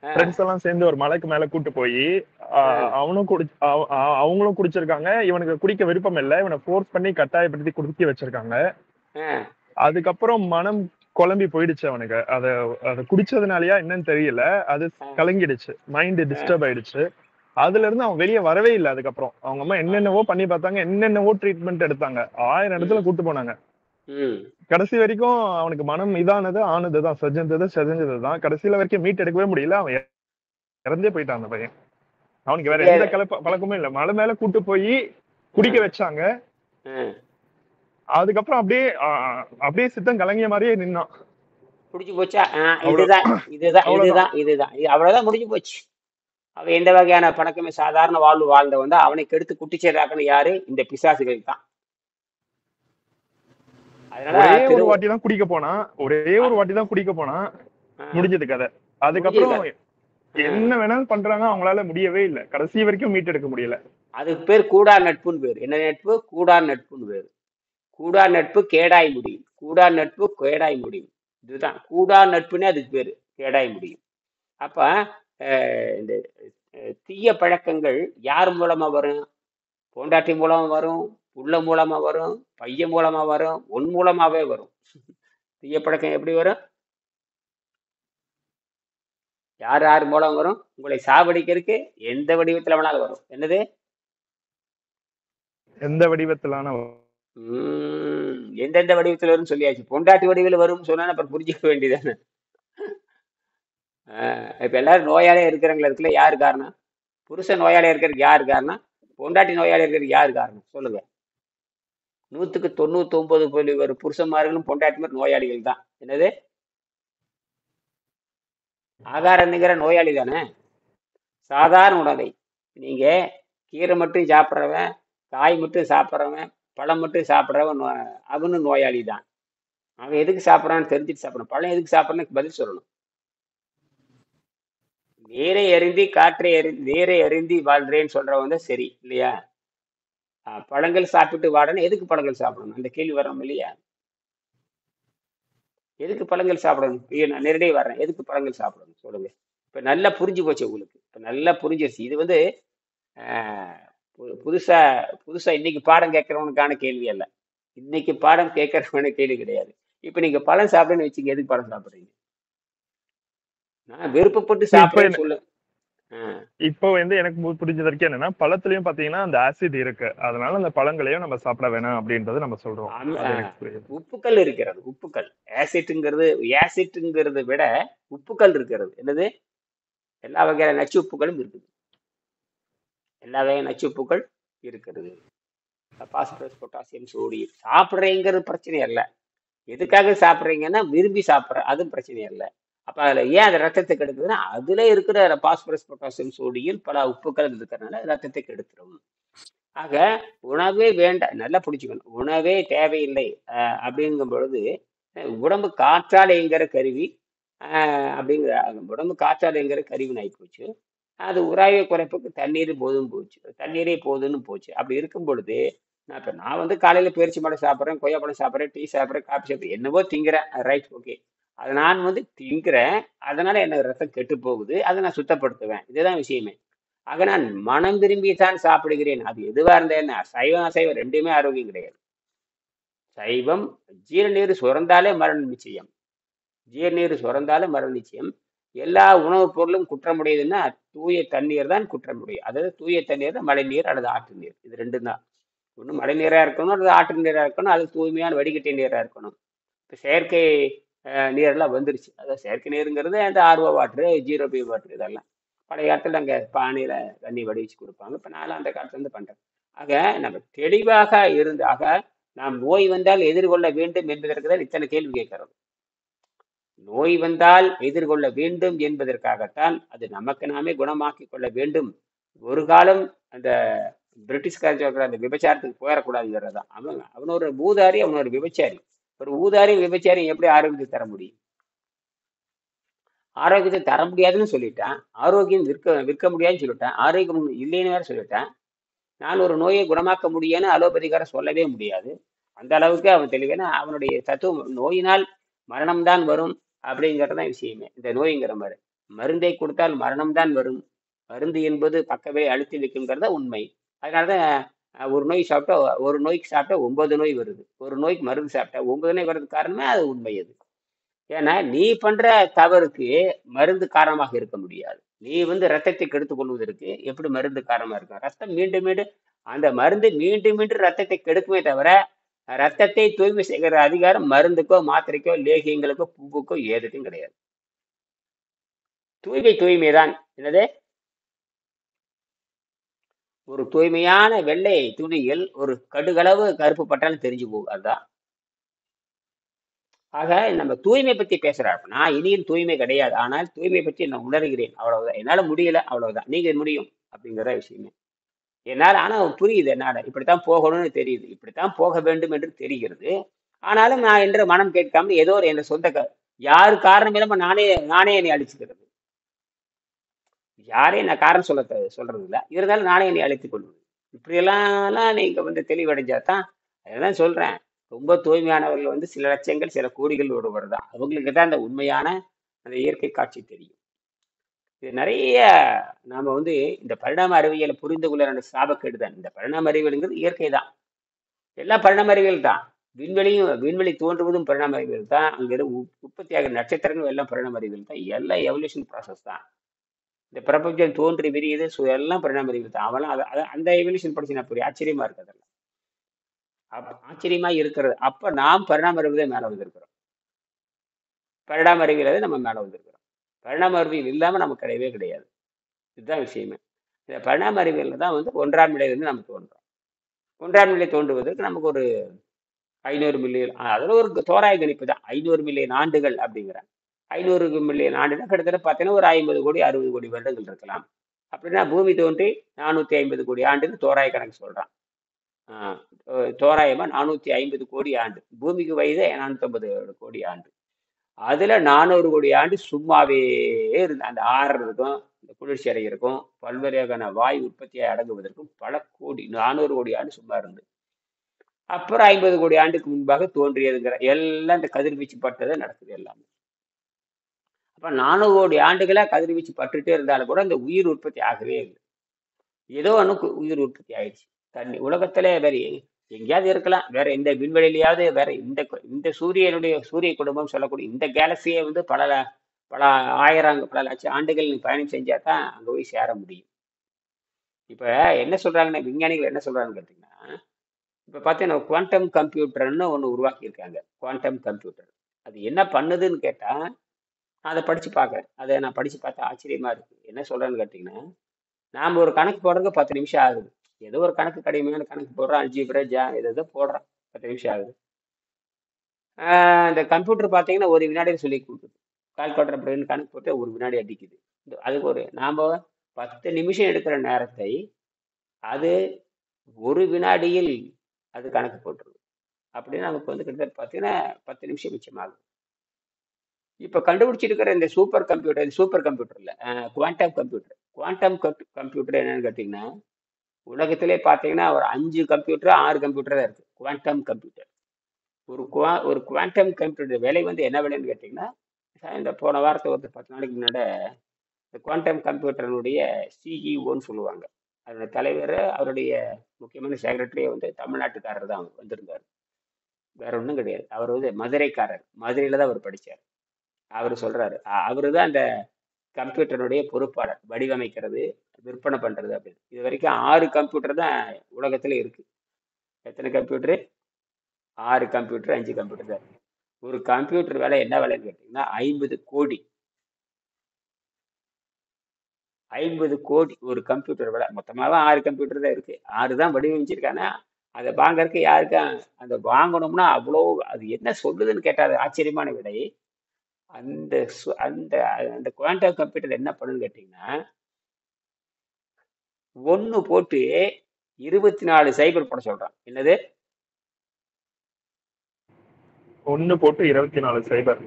ஃப்ரெண்ட்ஸ் எல்லாம் சேர்ந்து ஒரு மலைக்கு மேல கூட்டு போய் அவங்களும் குடிச்சிருக்காங்க. இவனுக்கு குடிக்க விருப்பம் இல்லை, இவனை ஃபோர்ஸ் பண்ணி கட்டாயப்படுத்தி குடிக்க வச்சிருக்காங்க. அதுக்கப்புறம் மனம் குழம்பி போயிடுச்சு அவனுக்கு. அதை குடிச்சதுனாலயா என்னன்னு தெரியல, அது கலங்கிடுச்சு, மைண்ட் டிஸ்டர்ப் ஆயிடுச்சு. அதுல இருந்து அவன் வெளியே வரவே இல்லை. அதுக்கப்புறம் அவங்க அம்மா என்னென்னவோ பண்ணி பார்த்தாங்க, என்னென்னவோ ட்ரீட்மெண்ட் எடுத்தாங்க, 1000 இடத்துல கூட்டு போனாங்க. கடைசி வரைக்கும் அவனுக்கு மனம் ஆனதுதான், செஞ்சதுதான். கடைசியில வரைக்கும் மீட் எடுக்கவே முடியல, அவன் இறந்தே போயிட்டான் அந்த பையன். அவனுக்கு வேற எந்த பழக்கமும் இல்லை. மலை மேல கூட்டு போய் குடிக்க வச்சாங்க. அதுக்கப்புறம் அப்படியே சித்தம் கலங்கிய மாதிரியே நின்னான். முடிஞ்சு போச்சா? இதுதான் அவ்வளவுதான், முடிஞ்சு போச்சு. அவன் எந்த வகையான பழக்கமே சாதாரண வாழ்வு வாழ்ந்த வந்து அவனை கெடுத்து குட்டிச்சேராக்கணும் யாரு? இந்த பிசாசுகள் தான். ஒரே ஒரு வாட்டி தான் குடிக்க போனா முடிஞ்சது கதை. அதுக்கப்புறம் என்ன வேணாலும் பண்றாங்க, அவங்களால முடியவே இல்லை. கடைசி வரைக்கும் மீட் எடுக்க முடியல. அதுக்கு பேர் கூடார் நட்புன்னு பேரு. என்ன நட்பு? கூடார் நட்புன்னு பேரு. கூடார் நட்பு கேடாய் முடியும். இதுதான் கூடார் நட்புன்னு அதுக்கு பேரு, கேடாய் முடியும். அப்ப இந்த தீய பழக்கங்கள் யார் மூலமா வரும்? பொண்டாட்டி மூலமா வரும், புள்ள மூலமா வரும், பையன் மூலமா வரும், உன் மூலமாவே வரும். தீய பழக்கம் எப்படி வரும்? யார் மூலம் வரும்? உங்களை சாவடிக்கிறதுக்கு எந்த வடிவத்துல வேணாலும் வரும். என்னது? எந்த வடிவத்திலான எந்தெந்த வடிவத்துல வரும்னு சொல்லியாச்சு. பொண்டாட்டி வடிவில் வரும்னு சொன்னா அப்புறம் புரிஞ்சுக்க வேண்டியதானே. இப்ப எல்லாரும் நோயாளியா இருக்கிறவங்கள இருக்குல்ல, யாரு காரணம்? புருஷன் நோயாளியா இருக்கிறதுக்கு யாரு காரணம்? பொண்டாட்டி நோயாளியா இருக்கிறதுக்கு யாரு காரணம்? சொல்லுங்க. 99% புருஷன்மார்களும் பொண்டாட்டிமார் நோயாளிகள் தான். என்னது? ஆகாரம்ங்கிற நோயாளி தானே. சாதாரண உணவை நீங்க கீரை மட்டும் சாப்பிட்றவன், காய் மட்டும் சாப்பிட்றவன், பழம் மட்டும் சாப்பிட்றவன் அவனும் நோயாளி தான். அவன் எதுக்கு சாப்பிட்றான்னு தெரிஞ்சுட்டு சாப்பிடணும். பழம் எதுக்கு சாப்பிட்றன்னு பதில் சொல்லணும். நீரை அருந்தி காற்றை நீரை அருந்தி வாழ்றேன்னு சொல்றவன் தான் சரி இல்லையா? பழங்கள் சாப்பிட்டு வாடணும். எதுக்கு பழங்கள் சாப்பிடணும்? அந்த கேள்வி வரோம் இல்லையா? எதுக்கு பழங்கள் சாப்பிடணும்? நான் நேரடியாக வர்றேன். எதுக்கு பழங்கள் சாப்பிடணும் சொல்லுங்க. இப்ப நல்லா புரிஞ்சு போச்சு உங்களுக்கு. இப்ப நல்லா புரிஞ்சிருச்சு. இது வந்து புதுசா புதுசா இன்னைக்கு பாடம் கேட்கறவனுக்கான கேள்வி அல்ல. இன்னைக்கு பாடம் கேட்கறவன கேள்வி கிடையாது. இப்ப நீங்க பழம் சாப்பிடுன்னு வச்சுங்க, எதுக்கு பழம் சாப்பிடுறீங்க? நான் விருப்பப்பட்டு சாப்பிடுறேன்னு சொல்லு. இப்போ வந்து எனக்கு புரிஞ்ச வரைக்கும் என்னன்னா, பழத்துலயும் பாத்தீங்கன்னா அந்த ஆசிட் இருக்கு. அதனால அந்த பழங்களையும் நம்ம சாப்பிட வேணாம் அப்படின்றது நம்ம சொல்றோம். உப்புக்கள் இருக்கிறது. உப்புக்கள் ஆசிட்ங்கிறத விட உப்புக்கள் இருக்கிறது. என்னது? எல்லா வகையான நச்சு உப்புகளும் இருக்குது. எல்லா வகையான நச்சு உப்புகள் இருக்கிறது. Phosphorus, potassium, sodium. சாப்பிட்றீங்கிறது பிரச்சனை அல்ல. எதுக்காக சாப்பிட்றீங்கன்னா விரும்பி சாப்பிட்ற, அதுவும் பிரச்சனை அல்ல. அப்ப அதுல ஏன் அது ரத்தத்தை கெடுக்குதுன்னா, அதுல இருக்கிற பாஸ்பரஸ், பொட்டாசியம், சோடியம் பல உப்புக்கள் இருக்கிறதுனால ரத்தத்தை கெடுத்துரும். ஆக உணவே வேண்டாம். நல்லா புடிச்சுக்கணும். உணவே தேவையில்லை அப்படிங்கும் பொழுது உடம்பு காற்றாலைங்கிற கருவி அப்படிங்கிற உடம்பு காற்றாலைங்கிற கருவின்னு ஆகி போச்சு. அது உராய்வை குறைப்புக்கு தண்ணீர் போதும் போச்சு. தண்ணீரே போதுன்னு போச்சு. அப்படி இருக்கும் பொழுது நான் வந்து காலையில பேரிச்சி பழம் சாப்பிட்றேன், கொய்யா பழம் சாப்பிட்றேன், டீ சாப்பிட்றேன், காஃபி சாப்பிட்றேன், என்னவோ திங்கிறேன். Right, okay. அதை நான் வந்து திங்கிறேன். அதனால எனக்கு ரத்தம் கெட்டு போகுது. அதை நான் சுத்தப்படுத்துவேன். இதுதான் விஷயமே. ஆக நான் மனம் விரும்பித்தான் சாப்பிடுகிறேன். அது எதுவா இருந்தா என்ன? சைவம் அசைவம் ரெண்டுமே ஆரோக்கியம் கிடையாது. சைவம் ஜீரநீர் சுரந்தாலே மரணம் நிச்சயம். ஜீரநீர் சுரந்தாலே மரணம் நிச்சயம். எல்லா உணவுப் பொருளும் குற்றமுடையதுன்னா தூய தண்ணீர் தான் குற்றமுடையது. அதாவது தூய தண்ணீர் தான் மழை நீர் அல்லது ஆற்று நீர். இது ரெண்டும் தான். ஒன்று மழை நீராக இருக்கணும் அல்லது ஆற்று நீராக இருக்கணும். அது தூய்மையான வடிகட்டிய நீராக இருக்கணும். இப்போ செயற்கை நீரெல்லாம் வந்துருச்சு. அதாவது செயற்கை நீருங்கிறது அந்த RO வாட்ரு, 0B வாட்ரு இதெல்லாம். பழைய காலத்தில் அங்கே பானையில் தண்ணி வடிச்சு கொடுப்பாங்க. இப்போ நானும் அந்த காலத்துலேருந்து பண்ணுறேன். ஆக நம்ம தெளிவாக இருந்தாக நாம் நோய் வந்தால் எதிர்கொள்ள வேண்டும் என்பதற்கு தான் இத்தனை கேள்வி கேட்கறது. நோய் வந்தால் எதிர்கொள்ள வேண்டும் என்பதற்காகத்தான். அது நமக்கு நாமே குணமாக்கி கொள்ள வேண்டும். ஒரு காலம் அந்த பிரிட்டிஷ்காரன் சொல்ற அந்த விபச்சாரத்துக்கு போயிடக்கூடாதுங்கிறது தான். அவன் ஒரு பூதாரி, அவன் ஒரு விபச்சாரி. ஒரு ஊதாரி விபச்சாரி எப்படி ஆரோக்கியத்தை தர முடியும்? ஆரோக்கியத்தை தர முடியாதுன்னு சொல்லிட்டான். ஆரோக்கியம் விற்க முடியாதுன்னு சொல்லிட்டான். ஆரோக்கியம் இல்லைன்னு வேற சொல்லிட்டான். நான் ஒரு நோயை குணமாக்க முடியும்னு அலோபதிக்கார சொல்லவே முடியாது. அந்த அளவுக்கு அவன் தெளிவான அவனுடைய தத்துவம். நோயினால் மரணம்தான் வரும் அப்படிங்கிறதான் விஷயமே. இந்த நோய்ங்கிற மாதிரி மருந்தை கொடுத்தால் மரணம்தான் வரும். மருந்து என்பது பக்கவே அழுத்தி வைக்குங்கிறத உண்மை. அதனாலதான் ஒரு நோய்க்கு சாப்பிட்டா 9 நோய் வருது. ஒரு நோய்க்கு மருந்து சாப்பிட்டா 9 நோய் வர்றதுக்கு காரணமே அது உண்மை. அது ஏன்னா நீ பண்ற தவறுக்கு மருந்து காரணமாக இருக்க முடியாது. நீ வந்து ரத்தத்தை கெடுத்துக் கொள்வதற்கு எப்படி மருந்து காரணமா இருக்கும்? ரத்தம் மீண்டும் மீண்டும் அந்த மருந்து மீண்டும் மீண்டும் ரத்தத்தை கெடுக்குமே தவிர ரத்தத்தை தூய்மை செய்கிற அதிகாரம் மருந்துக்கோ, மாத்திரைக்கோ, லேகியங்களுக்கோ, பூவுக்கோ ஏதுக்கும் கிடையாது. தூய்மைதான். என்னது? ஒரு தூய்மையான வெள்ளை துணியில் ஒரு கடுகளவு கருப்பு பட்டாலும் தெரிஞ்சு போகும். அதுதான். ஆக நம்ம தூய்மை பத்தி பேசுறாரு. நான் இனியும் தூய்மை கிடையாது, ஆனால் தூய்மை பற்றி நான் உணர்கிறேன், அவ்வளவுதான். என்னால முடியல, அவ்வளவுதான். நீங்க முடியும் அப்படிங்கிற விஷயமே. என்னால் ஆனா புரியுது. என்னால இப்படித்தான் போகணும்னு தெரியுது, இப்படித்தான் போக வேண்டும் என்று தெரிகிறது. ஆனாலும் நான் என்ற மனம் கேட்காமல் ஏதோ ஒரு என் சொந்த யாரு காரணம் இல்லாம நானே என்னை அழிச்சுக்கிறது. யாரையும் நான் காரணம் சொல்றது இல்லை. இருந்தாலும் நானே என்னை அழைத்துக் கொள்வது. இப்படியெல்லாம் நீங்க வந்து தெளிவடைஞ்சாதான். அதான் சொல்றேன். ரொம்ப தூய்மையானவர்கள் வந்து சில லட்சங்கள், சில கோடிகள் ஒருவர் தான். அவங்களுக்கு தான் அந்த உண்மையான அந்த இயற்கை காட்சி தெரியும். இது நிறைய நாம வந்து இந்த பரிணாம அறிவியலை புரிந்து கொள்ள சாபக்கேடு தான். இந்த பரிணாம அறிவியலுங்கிறது இயற்கை தான். எல்லா பரிணாம அறிவியல் தான். விண்வெளி தோன்றுவதும் பரிணாம அறிவியல் தான். அங்க உற்பத்தியாகிற நட்சத்திரங்கள் எல்லாம் பரிணாம அறிவியல் தான். எல்லாம் எவல்யூஷன் ப்ராசஸ் தான். இந்த பிரபஞ்சம் தோன்றி விரியுது, எல்லாம் பரிணாம அறிவியல் தான். அவெல்லாம் அந்த எவல்யூஷன் படிச்சு நான் புரிய ஆச்சரியமா இருக்கு. அதெல்லாம் ஆச்சரியமா இருக்கிறது. அப்ப நாம் பரிணாம அறிவியலை மேல வந்திருக்கிறோம். பரிணாம அறிவியலை நம்ம மேல வந்திருக்கிறோம். பரிணாம அறிவியல் இல்லாம நமக்கு கிடையவே கிடையாது. இதுதான் விஷயமே. இந்த பரிணாம அறிவியல்ல தான் வந்து 1ஆம் நிலை வந்து நம்ம தோன்றோம். 1ஆம் நிலை தோன்றுவதற்கு நமக்கு ஒரு 500 மில்லியன், அதுல ஒரு தோராய கணிப்பு தான் 500 மில்லியன் ஆண்டுகள் அப்படிங்கிறேன். 500 மில்லியன் ஆண்டுனா கிட்டத்தட்ட பார்த்தீங்கன்னா ஒரு 50 கோடி 60 கோடி வருடங்கள் இருக்கலாம். அப்படின்னா பூமி தோன்றி 450 கோடி ஆண்டுன்னு தோராய கணக்கு சொல்றான். தோராயமா 450 கோடி ஆண்டு. பூமிக்கு வயது 450 கோடி ஆண்டு. அதுல 400 கோடி ஆண்டு சும்மாவே இருந்து அந்த ஆறுறதுக்கும் இந்த குளிர்ச்சி அடைகிறதுக்கும் பல்வேறு வகையான வாயு உற்பத்தியை அடங்குவதற்கும் பல கோடி 400 கோடி ஆண்டு சும்மா இருந்து அப்புறம் 50 கோடி ஆண்டுக்கு முன்பாக தோன்றியதுங்கிற எல்லாம் இந்த கதிர்வீச்சு பட்டதை நடக்குது எல்லாமே. அப்ப 400 கோடி ஆண்டுகளா கதிர்வீச்சு பட்டுட்டே இருந்தாலும் கூட இந்த உயிர் உற்பத்தி ஆகவே இல்லை. ஏதோ ஒன்று உயிர் உற்பத்தி ஆயிடுச்சு. தண்ணி உலகத்திலே வேற எங்கேயாவது இருக்கலாம், வேற எந்த விண்வெளியிலையாவது, வேற இந்த சூரிய குடும்பம் சொல்லக்கூடிய இந்த கேலக்சியை வந்து பல பல ஆயிரம் பல லட்சம் ஆண்டுகள் நீ பயணம் செஞ்சா தான் அங்க போய் சேர முடியும். இப்ப என்ன சொல்றாங்கன்னா விஞ்ஞானிகள் என்ன சொல்றாங்கன்னு கேட்டீங்கன்னா, இப்ப பார்த்தீங்கன்னா குவாண்டம் கம்ப்யூட்டர்னு ஒன்று உருவாக்கியிருக்காங்க. குவாண்டம் கம்ப்யூட்டர் அது என்ன பண்ணுதுன்னு கேட்டா, நான் அதை படிச்சு பார்க்கறேன். அதை நான் படிச்சு பார்த்தா ஆச்சரியமா இருக்கு. என்ன சொல்றேன்னு கேட்டீங்கன்னா, நாம ஒரு கணக்கு போடுறதுக்கு 10 நிமிஷம் ஆகுது. ஏதோ ஒரு கணக்கு கடுமையான கணக்கு போடுறோம், அல்ஜீப்ரா ஏதோ போடுறோம், 10 நிமிஷம் ஆகுது. இந்த கம்ப்யூட்டர் பார்த்தீங்கன்னா ஒரு வினாடியில் சொல்லி கொடுக்குது. கால்குலேட்டர் அப்படின்னு கணக்கு போட்டு ஒரு வினாடி அடிக்குது. அதுக்கு ஒரு நாம 10 நிமிஷம் எடுக்கிற நேரத்தை அது ஒரு வினாடியில் அது கணக்கு போட்டுருது. அப்படின்னு நமக்கு வந்து கிட்டத்தட்ட பார்த்தீங்கன்னா 10 நிமிஷம் மிச்சமாகும். இப்ப கண்டுபிடிச்சிருக்கிற இந்த சூப்பர் கம்ப்யூட்டர் இல்ல, குவாண்டம் கம்ப்யூட்டர் என்னன்னு கேட்டீங்கன்னா, உலகத்திலே பார்த்தீங்கன்னா ஒரு 5 கம்ப்யூட்டர் 6 கம்ப்யூட்டர் தான் இருக்கு குவாண்டம் கம்ப்யூட்டர். ஒரு குவாண்டம் கம்ப்யூட்டர் விலை வந்து என்ன விலைன்னு கேட்டீங்கன்னா, இந்த போன வாரத்தை ஒரு 10 நாளைக்கு முன்னாடி இந்த குவாண்டம் கம்ப்யூட்டருடைய சிஇஓன்னு சொல்லுவாங்க. அதோட தலைவர் அவருடைய முக்கியமான செக்ரட்டரியே வந்து தமிழ்நாட்டுக்காரர் தான் வந்திருந்தார். வேற ஒன்றும் கிடையாது. அவர் வந்து மதுரைக்காரர், மதுரையில தான் அவர் படிச்சார். அவர் சொல்றாரு, அவரு தான் அந்த கம்ப்யூட்டருடைய பொறுப்பாளர், வடிவமைக்கிறது விற்பனை பண்றது அப்படின்னு. இது வரைக்கும் 6 கம்ப்யூட்டர் தான் உலகத்துல இருக்கு. எத்தனை கம்ப்யூட்டரு? 6 கம்ப்யூட்டர் 5 கம்ப்யூட்டர் தான் இருக்கு. ஒரு கம்ப்யூட்டர் விலை என்ன விலைன்னு கேட்டீங்கன்னா 50 கோடி. 50 கோடி ஒரு கம்ப்யூட்டர் விலை. மொத்தமாவே 6 கம்ப்யூட்டர் தான் இருக்கு. 6 தான் வடிவமைச்சிருக்காங்க. அதை வாங்கறதுக்கு யாருக்கும் அதை வாங்கணும்னா அவ்வளோ அது என்ன சொல்லுதுன்னு கேட்டா அது ஆச்சரியமான விடை. அந்த அந்த அந்த குவாண்டம் கம்ப்யூட்டர் என்ன பண்ணுன்னு கேட்டீங்கன்னா, 1 போட்டு 24 சைபர் போட சொல்றான். என்னது? 1 போட்டு 24 சைபர்.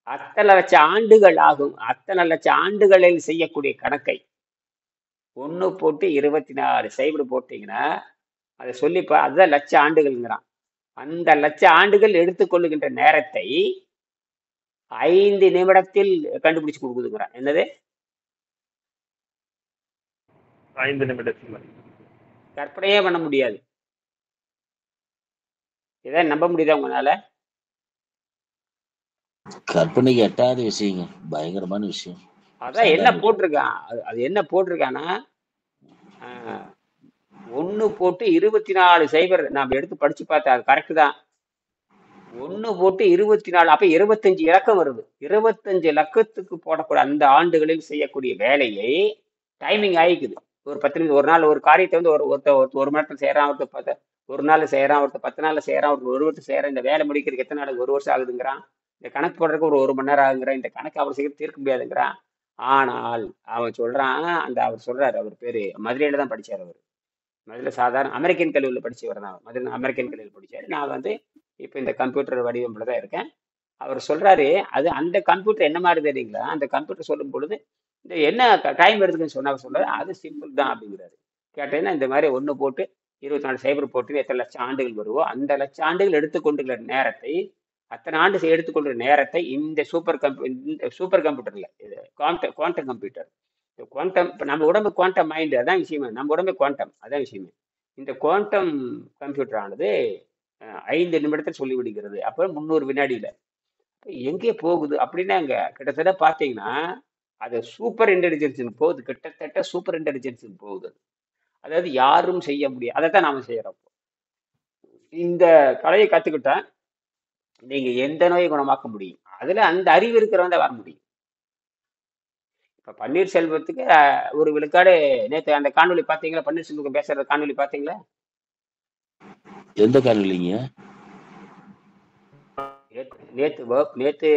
அத்தனை லட்சம் ஆண்டுகள் ஆகும். அத்தனை லட்சம் ஆண்டுகளில் செய்யக்கூடிய கணக்கை 1 போட்டு 24 சைபர் போட்டீங்கன்னா அதை சொல்லிப்பா, அதுதான் லட்ச ஆண்டுகள்ங்கிறான். அந்த லட்ச ஆண்டுகள் எடுத்துக்கொள்ளுகின்ற நேரத்தை 5 நிமிடத்தில் கண்டுபிடிச்சு கொடுக்குதுங்கிறான். என்னது? 5 நிமிடத்துல. கற்பனையே பண்ண முடியாது. இதை நம்ப முடியுதா உங்களால? கற்பனைக்கு எட்டாத விஷயங்க, பயங்கரமான விஷயம். அதான் என்ன போட்டிருக்கான், அது என்ன போட்டிருக்கான்னா 1 போட்டு 24 சைபர். நாம எடுத்து படிச்சு பார்த்தா அது கரெக்ட் தான். 1 போட்டு 24, அப்ப 25 இலக்கம் வருது. 25 இலக்கத்துக்கு போடக்கூடிய அந்த ஆண்டுகளில் செய்யக்கூடிய வேலையை டைமிங் ஆயிக்குது. ஒரு 10 நிமிஷம், ஒரு நாள் ஒரு காரியத்தை வந்து ஒருத்தர் 1 மணி நேரத்தில் செய்யறான், ஒருத்தர் ஒரு நாள் செய்யறான், ஒருத்தர் 10 நாள்ல செய்யறான், ஒரு வருஷம் செய்யறான். இந்த வேலை முடிக்கிறதுக்கு எத்தனை நாளுக்கு? 1 வருஷம் ஆகுதுங்கிறான். இந்த கணக்கு போடுறதுக்கு ஒரு 1 மணி நேரம் ஆகுங்கிறான். இந்த கணக்கு அவர் சீக்கிரம் தீர்க்க முடியாதுங்கிறான். ஆனால் அவன் சொல்றான், அவர் சொல்றாரு, அவர் பேரு மதுரையில தான் படிச்சார். அவர் மதுரை சாதாரண அமெரிக்கன் கல்லூரியில் படிச்சவர் தான். மதுரை அமெரிக்கன் கல்லூரியில் படிச்சாரு. நான் வந்து இப்போ இந்த கம்ப்யூட்டர் வடிவமைப்புல தான் இருக்கேன். அவர் சொல்றாரு, அது அந்த கம்ப்யூட்டர் என்ன மாதிரி தெரியுங்களா? அந்த கம்ப்யூட்டர் சொல்லும் பொழுது இந்த என்ன டைம் எடுத்துக்குன்னு சொல்றாரு, அது சிம்பிள் தான் அப்படிங்கிறாரு. கேட்டீங்கன்னா இந்த மாதிரி 1 போட்டு 24 சைபர் போட்டு எத்தனை லட்சம் ஆண்டுகள் வருவோ அந்த லட்சம் ஆண்டுகள் எடுத்துக்கொண்டுள்ள நேரத்தை, அத்தனை ஆண்டு எடுத்துக்கொண்ட நேரத்தை இந்த சூப்பர் கம்ப்யூட்டர்ல, இது குவாண்டம் கம்ப்யூட்டர், குவாண்டம், இப்போ நம்ம உடம்பு குவாண்டம் மைண்டு, அதான் விஷயமே. நம்ம உடம்பு குவாண்டம், அதான் விஷயமே. இந்த குவாண்டம் கம்ப்யூட்டர் ஆனது 5 நிமிடத்தில் சொல்லிவிடுகிறது. அப்புறம் 300 வினாடியில எங்கே போகுது அப்படின்னா, அங்க கிட்டத்தட்ட பார்த்தீங்கன்னா அது சூப்பர் இன்டெலிஜென்ஸ் போகுது. கிட்டத்தட்ட சூப்பர் இன்டெலிஜென்ஸ் போகுது. அதாவது யாரும் செய்ய முடியாது. அதை தான் நாம செய்யறோம். இந்த கலையை கத்துக்கிட்டா நீங்க எந்த நோயை குணமாக்க முடியும். அதுல அந்த அறிவு இருக்கிறவங்க வர முடியும். இப்ப பன்னீர்செல்வத்துக்கு ஒரு விழுக்காடு. நேத்து அந்த காணொளி பாத்தீங்களா? பன்னீர்செல்வம் பேசுற காணொளி பாத்தீங்களா? எந்த காணொலிங்க? நேத்து நேத்து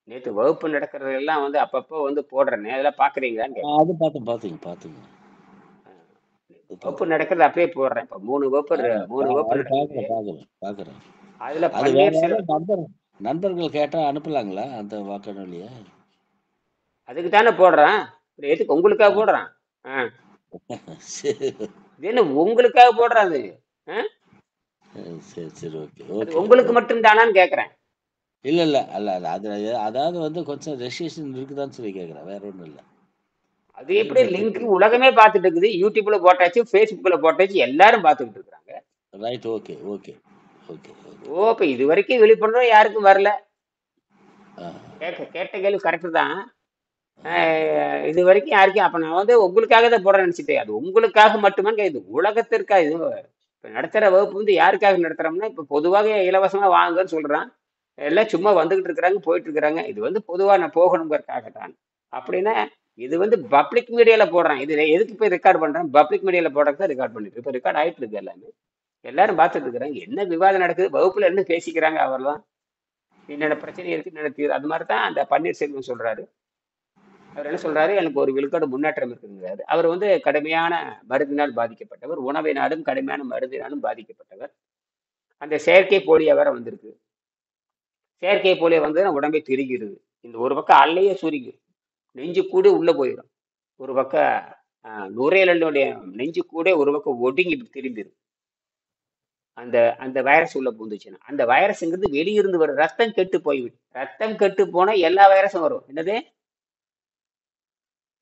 நேத்து வகுப்பு நடக்கிறது எல்லாம் வந்து அப்பப்போ வந்து போடுறேனே, அதெல்லாம் பாக்குறீங்களான்னு கேட்டேன். அது பாத்துங்க. வகுப்பு நடக்கிறது அப்படியே போடுறேன். இப்ப 3 வகுப்பு அது நடக்குது. பாக்குறேன். அதுல அது வேற பன்னீர்செல்வம் நண்பர்கள் கேட்டா அனுப்பலாங்களா அந்த வாக்காளர்லையா? அதுக்கு தானே போடுறேன். எதுக்கு உங்களுக்காக போடுறான்? இது என்ன உங்களுக்காக போடுறாது? சரி ஓகே. அது உங்களுக்கு மட்டும் தானான்னு கேக்குறேன். இல்ல அது அதாவது வந்து கொஞ்சம் ரெஸ்ட்ரிக்ஷன் இருக்குதான்னு சொல்லி கேக்குறேன், வேற ஒண்ணும் இல்ல. அது எப்படி லிங்க் உலகமே பார்த்துட்டு இருக்குது. யூடியூப்ல போட்டாச்சு, ஃபேஸ்புக்ல போட்டாச்சு, எல்லாரும் பார்த்துக்கிட்டு இருக்காங்க. ரைட். ஓகே. இப்ப இது வரைக்கும் விழிப்புணர்வு யாருக்கும் வரல. கேட்ட கேள்வி கரெக்ட் தான். இது வரைக்கும் யாருக்கும் அப்ப நான் வந்து உங்களுக்காக தான் போட நினைச்சிட்டேன். அது உங்களுக்காக மட்டுமே இது உலகத்திற்காக. இது இப்ப நடத்துற வகுப்பு வந்து யாருக்காக நடத்துறோம்னா, இப்ப பொதுவாக இலவசமா வாங்குன்னு சொல்றான். எல்லாம் சும்மா வந்துகிட்டு இருக்கிறாங்க, போயிட்டு இருக்கிறாங்க. இது வந்து பொதுவா நான் போகணுங்கிறதுக்காக தான். அப்படின்னா இது வந்து பப்ளிக் மீடியால போடுறேன். இது எதுக்கு போய் ரெக்கார்ட் பண்றேன்? பப்ளிக் மீடியால போடுறதுக்கு ரெக்கார்ட் பண்ணிட்டு இப்ப ரெக்கார்ட் ஆயிட்டு இருக்கு. எல்லாரும் பார்த்துட்டு இருக்கிறாங்க. என்ன விவாதம் நடக்குது, வகுப்புல என்ன பேசிக்கிறாங்க, அவர்லாம் என்னென்ன பிரச்சனை இருக்கு, என்னென்ன அது மாதிரி தான் அந்த பன்னீர்செல்வம் சொல்றாரு. அவர் என்ன சொல்றாரு? எனக்கு ஒரு விழுக்காடு முன்னேற்றம் இருக்குங்கிறாரு. அவர் வந்து கடுமையான மருந்தினால் பாதிக்கப்பட்டவர், உணவினாலும் கடுமையான மருந்தினாலும் பாதிக்கப்பட்டவர். அந்த செயற்கை போலியோ வேற வந்திருக்கு. செயற்கை போலியோ வந்து உடம்பை திருகிடுது. இந்த ஒரு பக்கம் அல்லையே சுருங்கி நெஞ்சு கூட உள்ள போயிடும். ஒரு பக்கம் நுரையீரலுடைய நெஞ்சு கூட ஒரு பக்கம் ஒடுங்கி திரும்பிடும். அந்த அந்த வைரஸ் உள்ள பூந்துச்சுன்னா, அந்த வைரஸ்ங்கிறது வெளியிருந்து வரும். ரத்தம் கெட்டு போய்விடும். ரத்தம் கெட்டு போனா எல்லா வைரஸும் வரும். என்னது?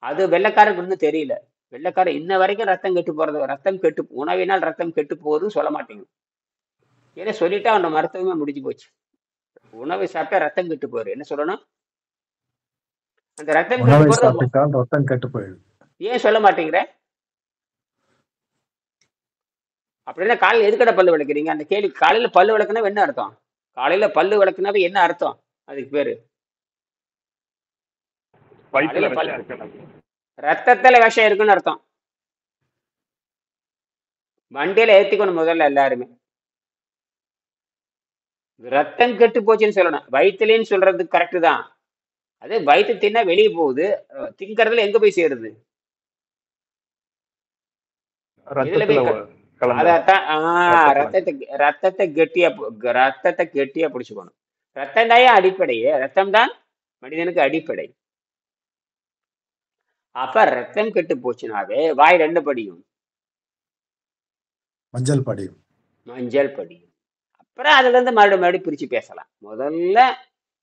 அது வெள்ளைக்காரருக்கு இன்னும் தெரியல. வெள்ளைக்காரன் இன்ன வரைக்கும் ரத்தம் கெட்டு உணவினால் ரத்தம் கெட்டு போகுதுன்னு சொல்ல மாட்டேங்குது. ஏன்னா சொல்லிட்டா அவன் மருத்துவமே முடிஞ்சு போச்சு. உணவை சாப்பிட்டா ரத்தம் கெட்டு போயிடும். என்ன சொல்லணும்? அந்த ரத்தம் கெட்டு போயிடும். ஏன் சொல்ல மாட்டேங்கிற? அப்படின்னா காலையில் எதுக்கடை பல்லு விளக்குறீங்க? அந்த கேள்வி. காலையில பல்லு விளக்குனா என்ன அர்த்தம்? காலையில பல்லு விளக்குனாவே என்ன அர்த்தம்? அதுக்கு பேரு ரத்தத்துல விஷம் இருக்குன்னு அர்த்தம். வண்டியில ஏத்திக்கணும் முதல்ல எல்லாருமே. ரத்தம் கெட்டு போச்சுன்னு சொல்லணும். வயிற்றுலன்னு சொல்றது கரெக்டு தான். அது வயிற்று தின்னா வெளியே போகுது. திங்கிறதுல எங்க போய் சேருது? அதான் ரத்தத்தை கெட்டியா பிடிச்சுக்கணும். ரத்தம் தான் அடிப்படையே. ரத்தம் தான் மனிதனுக்கு அடிப்படை. அப்ப ரத்தம் கெட்டு போச்சுனாவே வாய் ரெண்டு படியும். மஞ்சள் படியும். அப்புறம் அதுல இருந்து மறுபடியும் பிரிச்சு பேசலாம். முதல்ல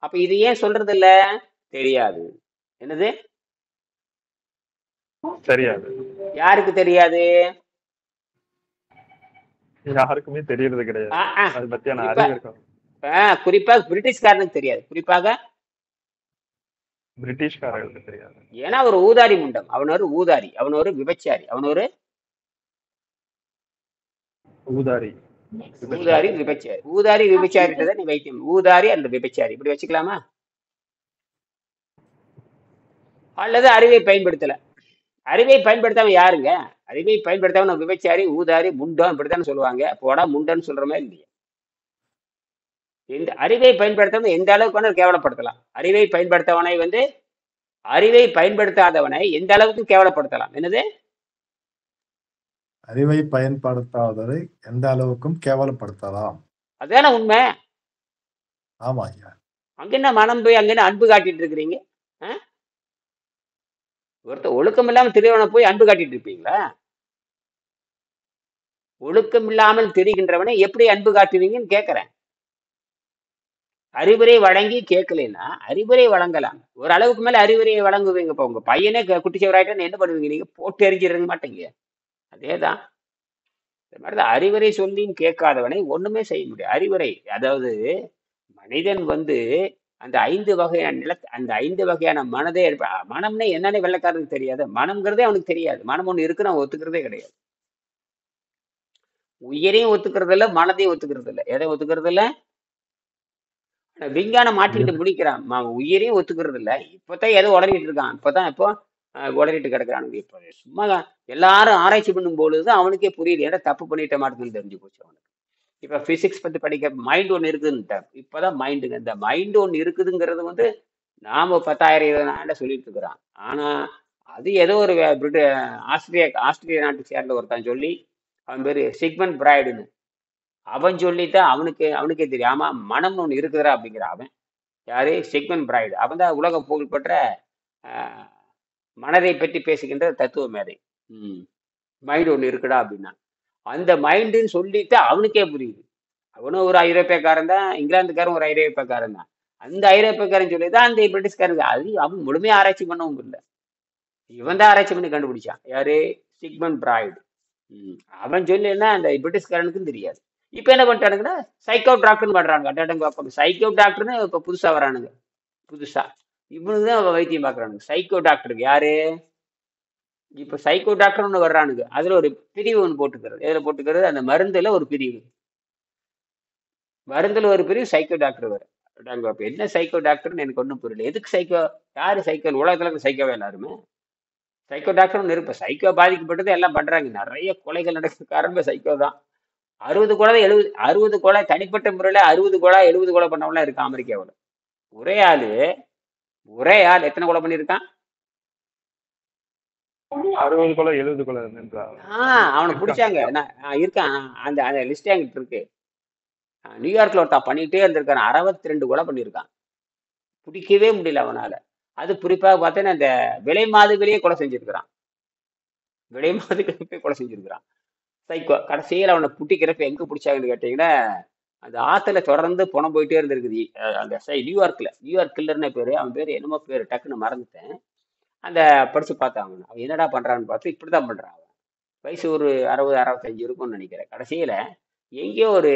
அப்ப இது ஏன் சொல்றது இல்ல? தெரியாது. என்னது? தெரியாது. யாருக்கு தெரியாது? யாருக்குமே தெரியறது கிடையாது. அது பத்தியான அறிவு இருக்கும். குறிப்பாக பிரிட்டிஷ்காரனுக்கு தெரியாது. குறிப்பாக பிரிட்டிஷ்காரர்களுக்கு தெரியாது. ஏன்னா ஒரு ஊதாரி முண்டம். அவன் ஒரு ஊதாரி, அவன் ஒரு விபச்சாரி, அவன் ஒரு ஊதாரி விபச்சாரி. ஊதாரி விபச்சாரின்றதை நீ வைத்தியம். ஊதாரி அந்த விபச்சாரி இப்படி வச்சுக்கலாமா? அல்லது அறிவை பயன்படுத்தல. அறிவை பயன்படுத்தாம யாருங்க? அறிவை பயன்படுத்தாம விபச்சாரி, ஊதாரி, முண்டம் இப்படித்தானே சொல்லுவாங்க. போடா முண்டன்னு சொல்ற மாதிரி இல்லையா? இந்த அறிவை பயன்படுத்தாம எந்த அளவுக்கு கேவலப்படுத்தலாம். அறிவை பயன்படுத்தாதவனை எந்த அளவுக்கு கேவலப்படுத்தலாம். என்னது? அறிவை பயன்படுத்தாதவரை எந்த அளவுக்கும் கேவலப்படுத்தலாம். அதுதானே உண்மை. ஆமா ஐயா. அங்க என்ன மனம் போய் அங்க என்ன அன்பு காட்டிட்டு இருக்கிறீங்க? ஒருத்தர் ஒழுக்கம் இல்லாமல் திரியவனை போய் அன்பு காட்டிட்டு இருப்பீங்களா? ஒழுக்கம் இல்லாமல் தெரிகின்றவனை எப்படி அன்பு காட்டுவீங்கன்னு கேட்கிறேன். அறிவுரை வழங்கி கேட்கலன்னா அறிவுரை வழங்கலாம். ஒரு அளவுக்கு மேல அறிவுரையை வழங்குவீங்க. இப்ப உங்க பையனே குட்டிச்சவராயிட்டா என்ன பண்ணுவீங்க? நீங்க போட்டு எரிஞ்சிருக்க மாட்டீங்க. அதேதான். இந்த மாதிரிதான் அறிவுரை சொல்லியும் கேட்காதவனை ஒண்ணுமே செய்ய முடியாது. அறிவுரை அதாவது மனிதன் வந்து அந்த 5 வகையான மனதே மனம்னே என்னன்னு வெள்ளைக்காரனுக்கு தெரியாது. மனம்ங்கிறதே அவனுக்கு தெரியாது. மனம் ஒண்ணு இருக்குன்னு அவன் ஒத்துக்கிறதே கிடையாது. உயிரையும் ஒத்துக்கிறது இல்ல, மனதையும் ஒத்துக்கிறது இல்ல. எதை ஒத்துக்கிறது இல்ல? விஞ்ஞானம் மாற்றிக்கிட்டு முடிக்கிறான். உயிரையும் ஒத்துக்கிறது இல்ல. இப்பதான் ஏதோ உளறிட்டு இருக்கான். இப்போ உளறிட்டு கிடக்குறானுங்க. இப்ப சும்மா எல்லாரும் ஆராய்ச்சி பண்ணும் பொழுது அவனுக்கே புரியுது. ஏன்னா தப்பு பண்ணிட்ட மாட்டேங்குன்னு தெரிஞ்சு போச்சு அவனுக்கு. இப்ப பிசிக்ஸ் பத்தி படிக்க மைண்ட் ஒண்ணு இருக்குன்னு இப்பதான் மைண்டுங்க. இந்த மைண்ட் ஒண்ணு இருக்குதுங்கிறது வந்து நாம 10,000 20,000 சொல்லிட்டு இருக்கிறான். ஆனா அது ஏதோ ஒரு ஆஸ்திரேலியா நாட்டு சேர்ந்த ஒருத்தன் சொல்லி, அவன் பேரு சிக்மண்ட் பிராய்டுன்னு, அவன் சொல்லித்தான் அவனுக்கே தெரியும். ஆமா, மனம்னு ஒண்ணு இருக்குதுடா அப்படிங்கிற அவன். யாரு? Sigmund Freud. அவன் தான் உலக புகழ்பெற்ற ஆஹ், மனதை பற்றி பேசுகின்ற தத்துவ மேதை. மைண்ட் ஒண்ணு இருக்குடா அப்படின்னா, அந்த மைண்டுன்னு சொல்லிட்டு அவனுக்கே புரியுது. அவனும் ஒரு ஐரோப்பியக்காரன் தான், இங்கிலாந்துக்காரன் ஒரு ஐரோப்பியக்காரன் தான். அந்த ஐரோப்பியக்காரன் சொல்லிதான் அந்த பிரிட்டிஷ்காரங்க அது அவன் முழுமையா ஆராய்ச்சி பண்ணவும் இல்லை. இவன் தான் ஆராய்ச்சி பண்ணி கண்டுபிடிச்சான். யாரு? Sigmund Freud. அவன் சொல்லினா அந்த பிரிட்டிஷ்காரனுக்கும் தெரியாது. இப்ப என்ன பண்ணிட்டானுங்கன்னா சைக்கோ டாக்டர்னு பண்றாங்க. சைக்கோ டாக்டர்னு இப்ப புதுசா வரானுங்க. புதுசா இவனுக்கு தான் வைத்தியம் பாக்குறானுங்க. சைக்கோ டாக்டருக்கு யாரு? இப்ப சைக்கோ டாக்டர் ஒண்ணு வர்றானுங்க. அதுல ஒரு பிரிவு ஒன்று போட்டுக்கிறது. எதுல போட்டுக்கிறது? அந்த மருந்துல ஒரு பிரிவு. சைக்கோ டாக்டர் வர என்ன சைக்கோ டாக்டர்னு எனக்கு ஒன்றும் புரியல. எதுக்கு சைக்கோ? யாரு சைக்கோ? உலகத்துல சைக்கோவே எல்லாருமே சைக்கோ டாக்டர் ஒன்று இருப்ப. சைக்கோ பாதிக்கப்பட்டது எல்லாம் பண்றாங்க. நிறைய கொலைகள் நடக்கிற காரணமே சைக்கோ தான். 60 கொலை 60 கொலை தனிப்பட்ட முறையில 60 கொலை 70 கொலை பண்ணவங்களாம் இருக்கான் அமெரிக்காவில். ஒரே ஆள் எத்தனை கொலை பண்ணியிருக்கான்? 60 கொலை 70 கொலை. அவனை பிடிச்சாங்க. இருக்கான். அந்த அந்த லிஸ்டே எங்கிட்ட இருக்கு. நியூயார்க்ல ஒருத்தான் பண்ணிட்டே இருந்திருக்கான். 62 கொலை பண்ணியிருக்கான். பிடிக்கவே முடியல அவனால. அது குறிப்பாக பார்த்தேன்னா இந்த விலை மாதுகளையே கொலை செஞ்சிருக்கிறான். சைக்கோ. கடைசியில் அவனை பிடிக்கிறப்ப எங்க பிடிச்சாங்கன்னு கேட்டீங்கன்னா, அந்த ஆத்துல தொடர்ந்து பணம் போயிட்டே இருந்திருக்குது. அந்த நியூயார்க் கில்லர்னு பேரு. அவன் பேரு என்னமோ பேரு, டக்குன்னு மறந்துட்டேன். அந்த படிச்சு பார்த்தாங்க. அவன் என்னடா பண்றான்னு பார்த்து இப்படிதான் பண்றான். அவன் வயசு ஒரு 60-65 இருக்கும்னு நினைக்கிறேன். கடைசியில எங்கேயோ ஒரு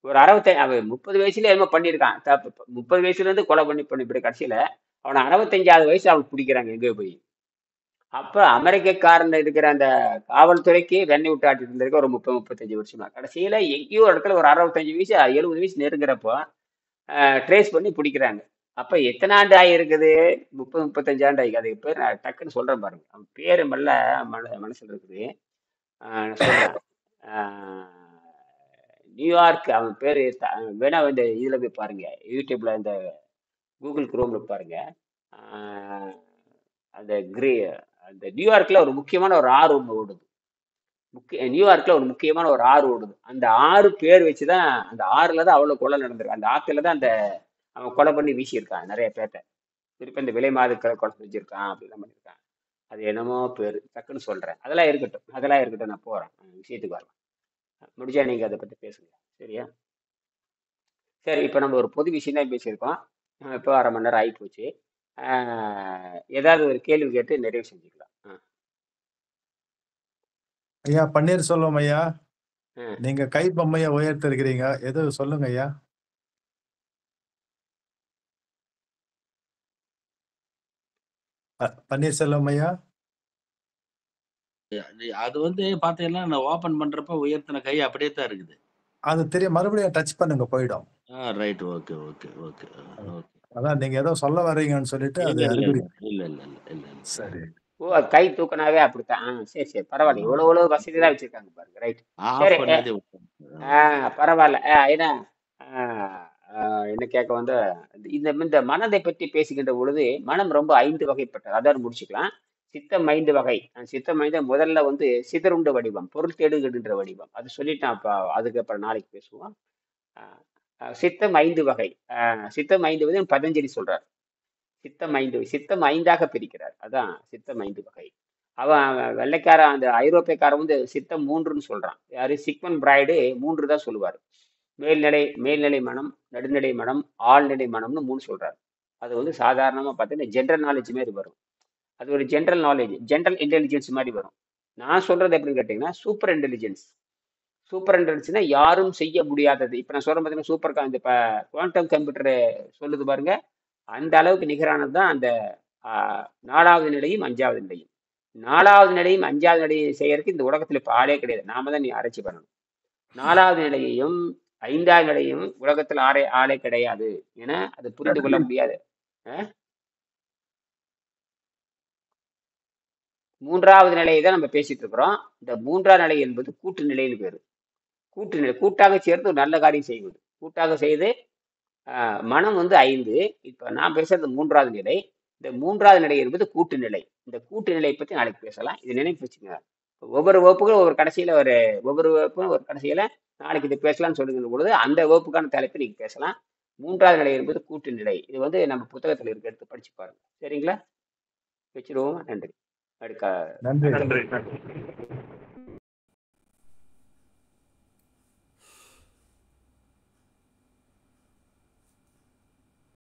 65 அவன் 30 வயசுல என்னமோ பண்ணியிருக்கான். 30 வயசுல இருந்து கொலை பண்ணி இப்படி கடைசியில அவனை 65வது வயசு அவன் பிடிக்கிறாங்க எங்கேயோ போய். அப்ப அமெரிக்காரன் இருக்கிற அந்த காவல்துறைக்கு வெண்ணெய் விட்டு ஆட்டிட்டு இருந்திருக்க ஒரு 30-35 வருஷமா. கடைசியில எங்கேயோ இடத்துல ஒரு 65 வயசு 70 வயசு நெருங்குறப்போ ட்ரேஸ் பண்ணி பிடிக்கிறாங்க. அப்ப எத்தனை ஆண்டு ஆகிருக்குது? 30-35 ஆண்டு ஆகி. அதுக்கு பேர் நான் டக்குன்னு சொல்றேன் பாருங்க. அவன் பேரு மெல்ல மனசுல இருக்குது. நான் சொல்றேன். நியூயார்க். அவன் பேரு வேணா இந்த இதுல போய் பாருங்க, யூடியூப்ல இந்த கூகுள் குரோம்ல பாருங்க. அந்த நியூயார்க்ல ஒரு முக்கியமான ஒரு ஆறு ஒன்று ஓடுது. நியூயார்க்ல ஒரு முக்கியமான ஒரு ஆறு ஓடுது. அந்த ஆறு பேர் வச்சுதான், அந்த ஆறுல தான் அவ்வளவு கொலை நடந்திருக்கு. அந்த ஆத்துல தான் அந்த அவன் கொலை பண்ணி வீசியிருக்கான் நிறைய பேர்த்த. திருப்பி இந்த விலை மாதுக்களை கொலை செஞ்சிருக்கான், அப்படிலாம் பண்ணியிருக்கான். அது என்னமோ பேரு, டக்குன்னு சொல்றேன். அதெல்லாம் இருக்கட்டும். நான் போறேன், விஷயத்துக்கு வரலாம். முடிஞ்சா நீங்க அதை பத்தி பேசுங்க, சரியா? சரி, இப்ப நம்ம ஒரு பொது விஷயம் தான் பேசியிருக்கோம். இப்போ 1/2 மணி நேரம் ஆகி போச்சு. ஏதாவது ஒரு கேள்வி கேட்டு நிறைவு செஞ்சுக்கலாம். ஐயா பன்னீர்செல்வம் ஐயா, நீங்க கை பொம்மைய உயர்த்திருக்கிறீங்க, எது சொல்லுங்க ஐயா. பன்னீர்செல்வம் ஐயா, அது வந்து பாத்தீங்கன்னா நான் ஓபன் பண்றப்ப உயர்த்தின கை அப்படியே தான் இருக்குது. அது தெரியும், மறுபடியும் டச் பண்ணுங்க போயிடும். Right, okay. அதான் நீங்க ஏதோ சொல்ல வர்றீங்கன்னு சொல்லிட்டு அது அறிகுறி. இல்ல. சரி. ஓ, அது கை தூக்கினாவே அப்படித்தான். சரி, பரவாயில்ல. இவ்வளவு வசதி தான் வச்சிருக்காங்க பாருங்க. ரைட், சரி. பரவாயில்ல. ஏன்னா என்ன கேட்க வந்து இந்த மனதை பற்றி பேசுகின்ற பொழுது மனம் ரொம்ப 5 வகைப்பட்டது. அதாவது முடிச்சுக்கலாம். சித்தம் 5 வகை. சித்தம் 5 முதல்ல வந்து சிதறுண்ட வடிவம், பொருள் தேடுகின்ற வடிவம். அது சொல்லிட்டு நான் அதுக்கப்புறம் நாளைக்கு பேசுவோம். சித்தம் 5 வகை. சித்தம் 5 வகை பதஞ்சலி சொல்றார். சித்தம் 5ஆக பிரிக்கிறார். அதான் சித்தம் 5 வகை. அவன் வெள்ளைக்காரன், அந்த ஐரோப்பியக்காரன் வந்து சித்தம் 3ன்னு சொல்றான். யாரு? சிக்மண்ட் பிராய்டு 3 தான் சொல்லுவார். மேல்நிலை மனம், நடுநிலை மனம், ஆழ்நிலை மனம்னு 3 சொல்றாரு. அது வந்து சாதாரணமா பார்த்தீங்கன்னா ஜென்ரல் நாலேஜ் மாதிரி வரும். அது ஒரு ஜென்ரல் நாலேஜ், ஜென்ரல் இன்டெலிஜென்ஸ் மாதிரி வரும். நான் சொல்றது எப்படின்னு கேட்டீங்கன்னா சூப்பர் இன்டெலிஜென்ஸ்னா யாரும் செய்ய முடியாதது. இப்ப நான் சொல்றேன் பார்த்தீங்கன்னா சூப்பர் இந்த குவாண்டம் கம்ப்யூட்டர் சொல்லுது பாருங்க, அந்த அளவுக்கு நிகரானது தான் அந்த 4வது நிலையும் 5வது நிலையும். 4வது நிலையும் 5வது நிலையும் செய்யறதுக்கு இந்த உலகத்துல இப்ப ஆளே கிடையாது. நாம தான் நீ ஆராய்ச்சி பண்ணணும். 4வது நிலையையும் 5வது நிலையும் உலகத்தில் ஆளே கிடையாது என அது புரிந்து கொள்ள முடியாது. 3வது நிலையை தான் நம்ம பேசிட்டு இருக்கிறோம். இந்த 3வது நிலை என்பது கூட்டு நிலைன்னு பேரு. கூட்டு நிலை, கூட்டாக சேர்ந்து ஒரு நல்ல காரியம் செய்வது, கூட்டாக செய்து மனம் வந்து 5. இப்ப நான் பேசுறது 3வது நிலை. இந்த 3வது நிலை என்பது கூட்டு நிலை. இந்த கூட்டு நிலையை பத்தி நாளைக்கு பேசலாம். இது நினைப்பு வச்சுங்க. ஒவ்வொரு வகுப்புகளும் ஒவ்வொரு வகுப்பும் ஒரு கடைசியில நாளைக்கு இது பேசலாம்னு சொல்லுகிற பொழுது அந்த வகுப்புக்கான தலைப்பை நீங்க பேசலாம். 3வது நிலை என்பது கூட்டு நிலை. இது வந்து நம்ம புத்தகத்துல இருக்க, எடுத்து படிச்சு பாருங்க. சரிங்களா? வச்சிருவோமா? நன்றி. நன்றி. நன்றி.